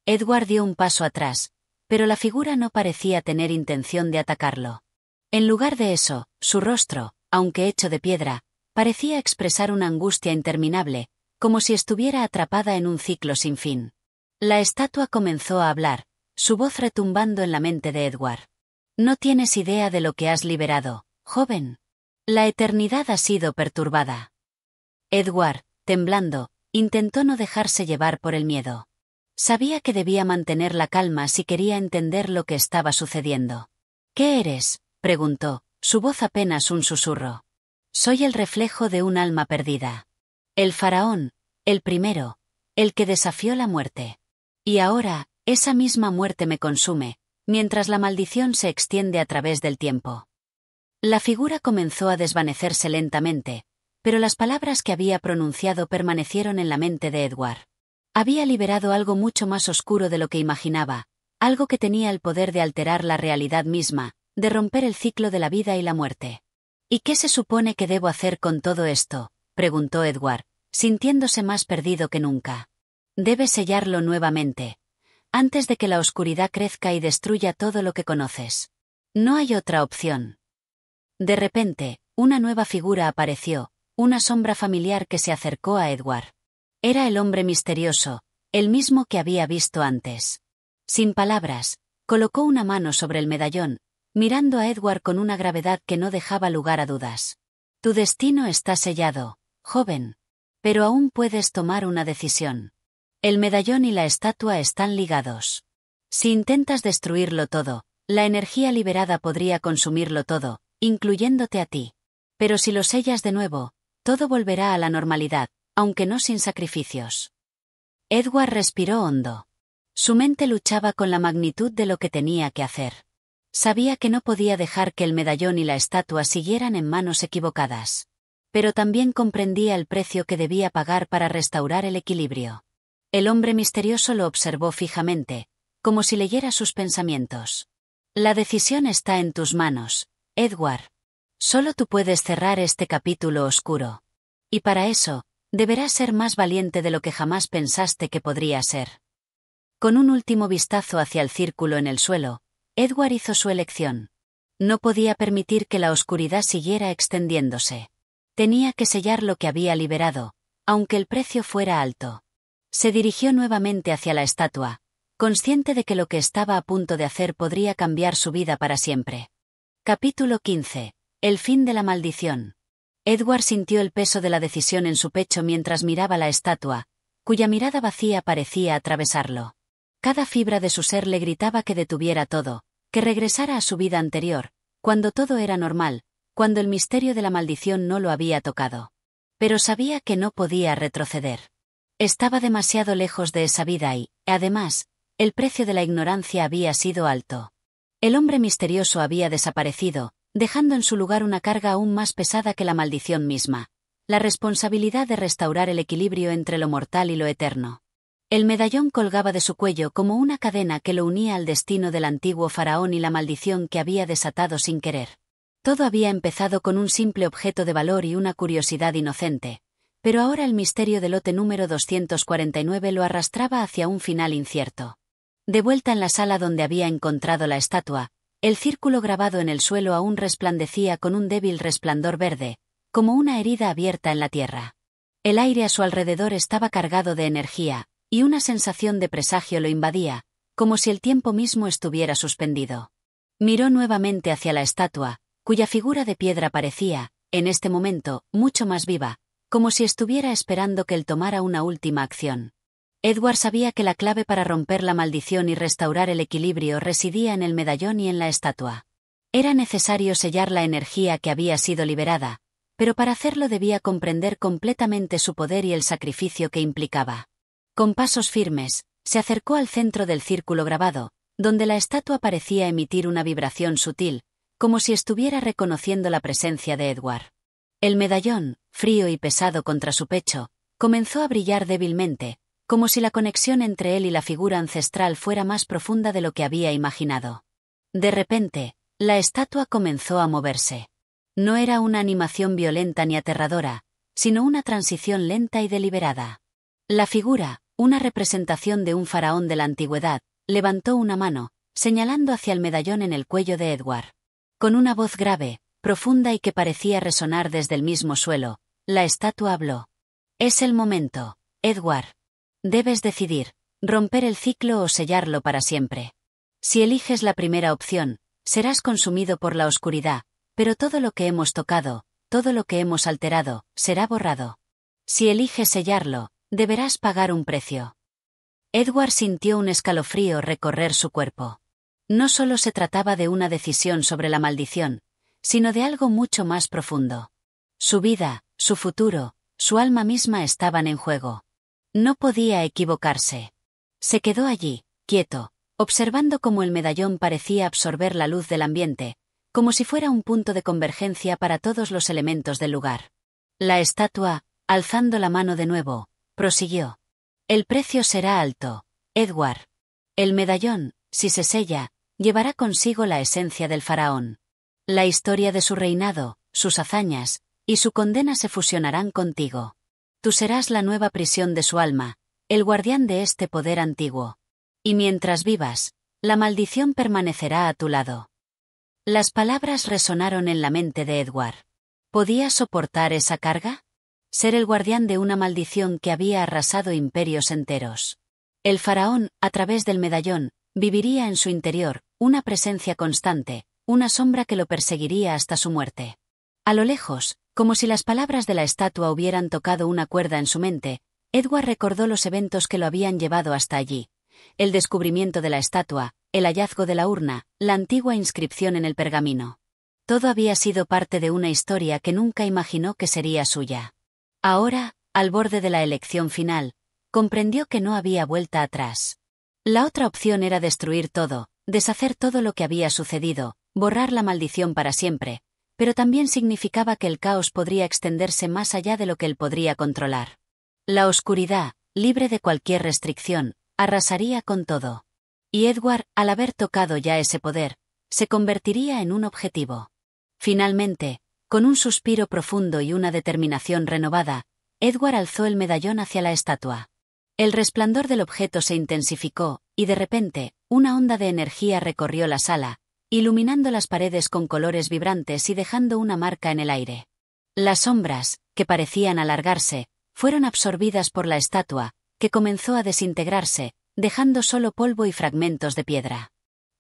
A: Edward dio un paso atrás, pero la figura no parecía tener intención de atacarlo. En lugar de eso, su rostro, aunque hecho de piedra, parecía expresar una angustia interminable, como si estuviera atrapada en un ciclo sin fin. La estatua comenzó a hablar, su voz retumbando en la mente de Edward. No tienes idea de lo que has liberado, joven. La eternidad ha sido perturbada. Edward, temblando, intentó no dejarse llevar por el miedo. Sabía que debía mantener la calma si quería entender lo que estaba sucediendo. ¿Qué eres?, preguntó, su voz apenas un susurro. Soy el reflejo de un alma perdida. El faraón, El primero, el que desafió la muerte. Y ahora, esa misma muerte me consume, mientras la maldición se extiende a través del tiempo. La figura comenzó a desvanecerse lentamente, pero las palabras que había pronunciado permanecieron en la mente de Edward. Había liberado algo mucho más oscuro de lo que imaginaba, algo que tenía el poder de alterar la realidad misma, de romper el ciclo de la vida y la muerte. ¿Y qué se supone que debo hacer con todo esto?, preguntó Edward, sintiéndose más perdido que nunca. Debes sellarlo nuevamente, antes de que la oscuridad crezca y destruya todo lo que conoces. No hay otra opción. De repente, una nueva figura apareció, una sombra familiar que se acercó a Edward. Era el hombre misterioso, el mismo que había visto antes. Sin palabras, colocó una mano sobre el medallón, mirando a Edward con una gravedad que no dejaba lugar a dudas. Tu destino está sellado, joven. Pero aún puedes tomar una decisión. El medallón y la estatua están ligados. Si intentas destruirlo todo, la energía liberada podría consumirlo todo, incluyéndote a ti. Pero si lo sellas de nuevo, todo volverá a la normalidad, aunque no sin sacrificios. Edward respiró hondo. Su mente luchaba con la magnitud de lo que tenía que hacer. Sabía que no podía dejar que el medallón y la estatua siguieran en manos equivocadas. Pero también comprendía el precio que debía pagar para restaurar el equilibrio. El hombre misterioso lo observó fijamente, como si leyera sus pensamientos. La decisión está en tus manos, Edward. Solo tú puedes cerrar este capítulo oscuro. Y para eso, deberás ser más valiente de lo que jamás pensaste que podría ser. Con un último vistazo hacia el círculo en el suelo, Edward hizo su elección. No podía permitir que la oscuridad siguiera extendiéndose. Tenía que sellar lo que había liberado, aunque el precio fuera alto. Se dirigió nuevamente hacia la estatua, consciente de que lo que estaba a punto de hacer podría cambiar su vida para siempre. Capítulo 15. El fin de la maldición. Edward sintió el peso de la decisión en su pecho mientras miraba la estatua, cuya mirada vacía parecía atravesarlo. Cada fibra de su ser le gritaba que detuviera todo, que regresara a su vida anterior, cuando todo era normal, cuando el misterio de la maldición no lo había tocado. Pero sabía que no podía retroceder. Estaba demasiado lejos de esa vida y, además, el precio de la ignorancia había sido alto. El hombre misterioso había desaparecido, dejando en su lugar una carga aún más pesada que la maldición misma, la responsabilidad de restaurar el equilibrio entre lo mortal y lo eterno. El medallón colgaba de su cuello como una cadena que lo unía al destino del antiguo faraón y la maldición que había desatado sin querer. Todo había empezado con un simple objeto de valor y una curiosidad inocente, pero ahora el misterio del lote número 249 lo arrastraba hacia un final incierto. De vuelta en la sala donde había encontrado la estatua, el círculo grabado en el suelo aún resplandecía con un débil resplandor verde, como una herida abierta en la tierra. El aire a su alrededor estaba cargado de energía, y una sensación de presagio lo invadía, como si el tiempo mismo estuviera suspendido. Miró nuevamente hacia la estatua, cuya figura de piedra parecía, en este momento, mucho más viva, como si estuviera esperando que él tomara una última acción. Edward sabía que la clave para romper la maldición y restaurar el equilibrio residía en el medallón y en la estatua. Era necesario sellar la energía que había sido liberada, pero para hacerlo debía comprender completamente su poder y el sacrificio que implicaba. Con pasos firmes, se acercó al centro del círculo grabado, donde la estatua parecía emitir una vibración sutil, como si estuviera reconociendo la presencia de Edward. El medallón, frío y pesado contra su pecho, comenzó a brillar débilmente, como si la conexión entre él y la figura ancestral fuera más profunda de lo que había imaginado. De repente, la estatua comenzó a moverse. No era una animación violenta ni aterradora, sino una transición lenta y deliberada. La figura, una representación de un faraón de la antigüedad, levantó una mano, señalando hacia el medallón en el cuello de Edward. Con una voz grave, profunda y que parecía resonar desde el mismo suelo, la estatua habló. Es el momento, Edward. Debes decidir, romper el ciclo o sellarlo para siempre. Si eliges la primera opción, serás consumido por la oscuridad, pero todo lo que hemos tocado, todo lo que hemos alterado, será borrado. Si eliges sellarlo, deberás pagar un precio. Edward sintió un escalofrío recorrer su cuerpo. No solo se trataba de una decisión sobre la maldición, sino de algo mucho más profundo. Su vida, su futuro, su alma misma estaban en juego. No podía equivocarse. Se quedó allí, quieto, observando cómo el medallón parecía absorber la luz del ambiente, como si fuera un punto de convergencia para todos los elementos del lugar. La estatua, alzando la mano de nuevo, prosiguió. El precio será alto, Edward. El medallón, si se sella, llevará consigo la esencia del faraón. La historia de su reinado, sus hazañas, y su condena se fusionarán contigo. Tú serás la nueva prisión de su alma, el guardián de este poder antiguo. Y mientras vivas, la maldición permanecerá a tu lado. Las palabras resonaron en la mente de Edward. ¿Podía soportar esa carga? Ser el guardián de una maldición que había arrasado imperios enteros. El faraón, a través del medallón, viviría en su interior, una presencia constante, una sombra que lo perseguiría hasta su muerte. A lo lejos, como si las palabras de la estatua hubieran tocado una cuerda en su mente, Edward recordó los eventos que lo habían llevado hasta allí. El descubrimiento de la estatua, el hallazgo de la urna, la antigua inscripción en el pergamino. Todo había sido parte de una historia que nunca imaginó que sería suya. Ahora, al borde de la elección final, comprendió que no había vuelta atrás. La otra opción era destruir todo, deshacer todo lo que había sucedido, borrar la maldición para siempre, pero también significaba que el caos podría extenderse más allá de lo que él podría controlar. La oscuridad, libre de cualquier restricción, arrasaría con todo. Y Edward, al haber tocado ya ese poder, se convertiría en un objetivo. Finalmente, con un suspiro profundo y una determinación renovada, Edward alzó el medallón hacia la estatua. El resplandor del objeto se intensificó, y de repente, una onda de energía recorrió la sala, iluminando las paredes con colores vibrantes y dejando una marca en el aire. Las sombras, que parecían alargarse, fueron absorbidas por la estatua, que comenzó a desintegrarse, dejando solo polvo y fragmentos de piedra.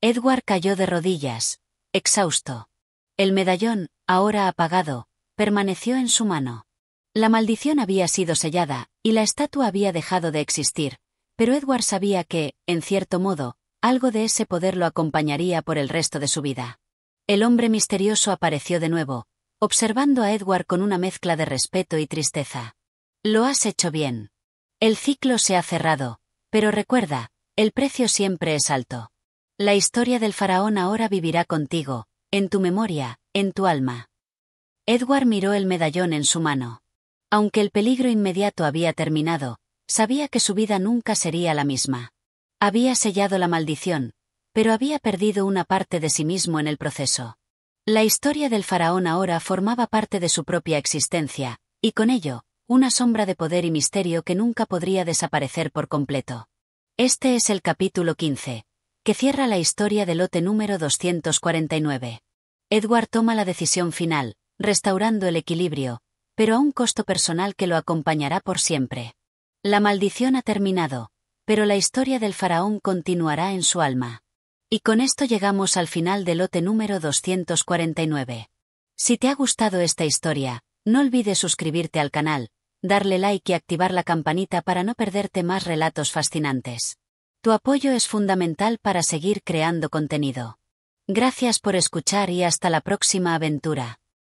A: Edward cayó de rodillas, exhausto. El medallón, ahora apagado, permaneció en su mano. La maldición había sido sellada, y la estatua había dejado de existir, pero Edward sabía que, en cierto modo, algo de ese poder lo acompañaría por el resto de su vida. El hombre misterioso apareció de nuevo, observando a Edward con una mezcla de respeto y tristeza. Lo has hecho bien. El ciclo se ha cerrado, pero recuerda, el precio siempre es alto. La historia del faraón ahora vivirá contigo, en tu memoria, en tu alma. Edward miró el medallón en su mano. Aunque el peligro inmediato había terminado, sabía que su vida nunca sería la misma. Había sellado la maldición, pero había perdido una parte de sí mismo en el proceso. La historia del faraón ahora formaba parte de su propia existencia, y con ello, una sombra de poder y misterio que nunca podría desaparecer por completo. Este es el capítulo 15, que cierra la historia del lote número 249. Edward toma la decisión final, restaurando el equilibrio, pero a un costo personal que lo acompañará por siempre. La maldición ha terminado, pero la historia del faraón continuará en su alma. Y con esto llegamos al final del lote número 249. Si te ha gustado esta historia, no olvides suscribirte al canal, darle like y activar la campanita para no perderte más relatos fascinantes. Tu apoyo es fundamental para seguir creando contenido. Gracias por escuchar y hasta la próxima aventura.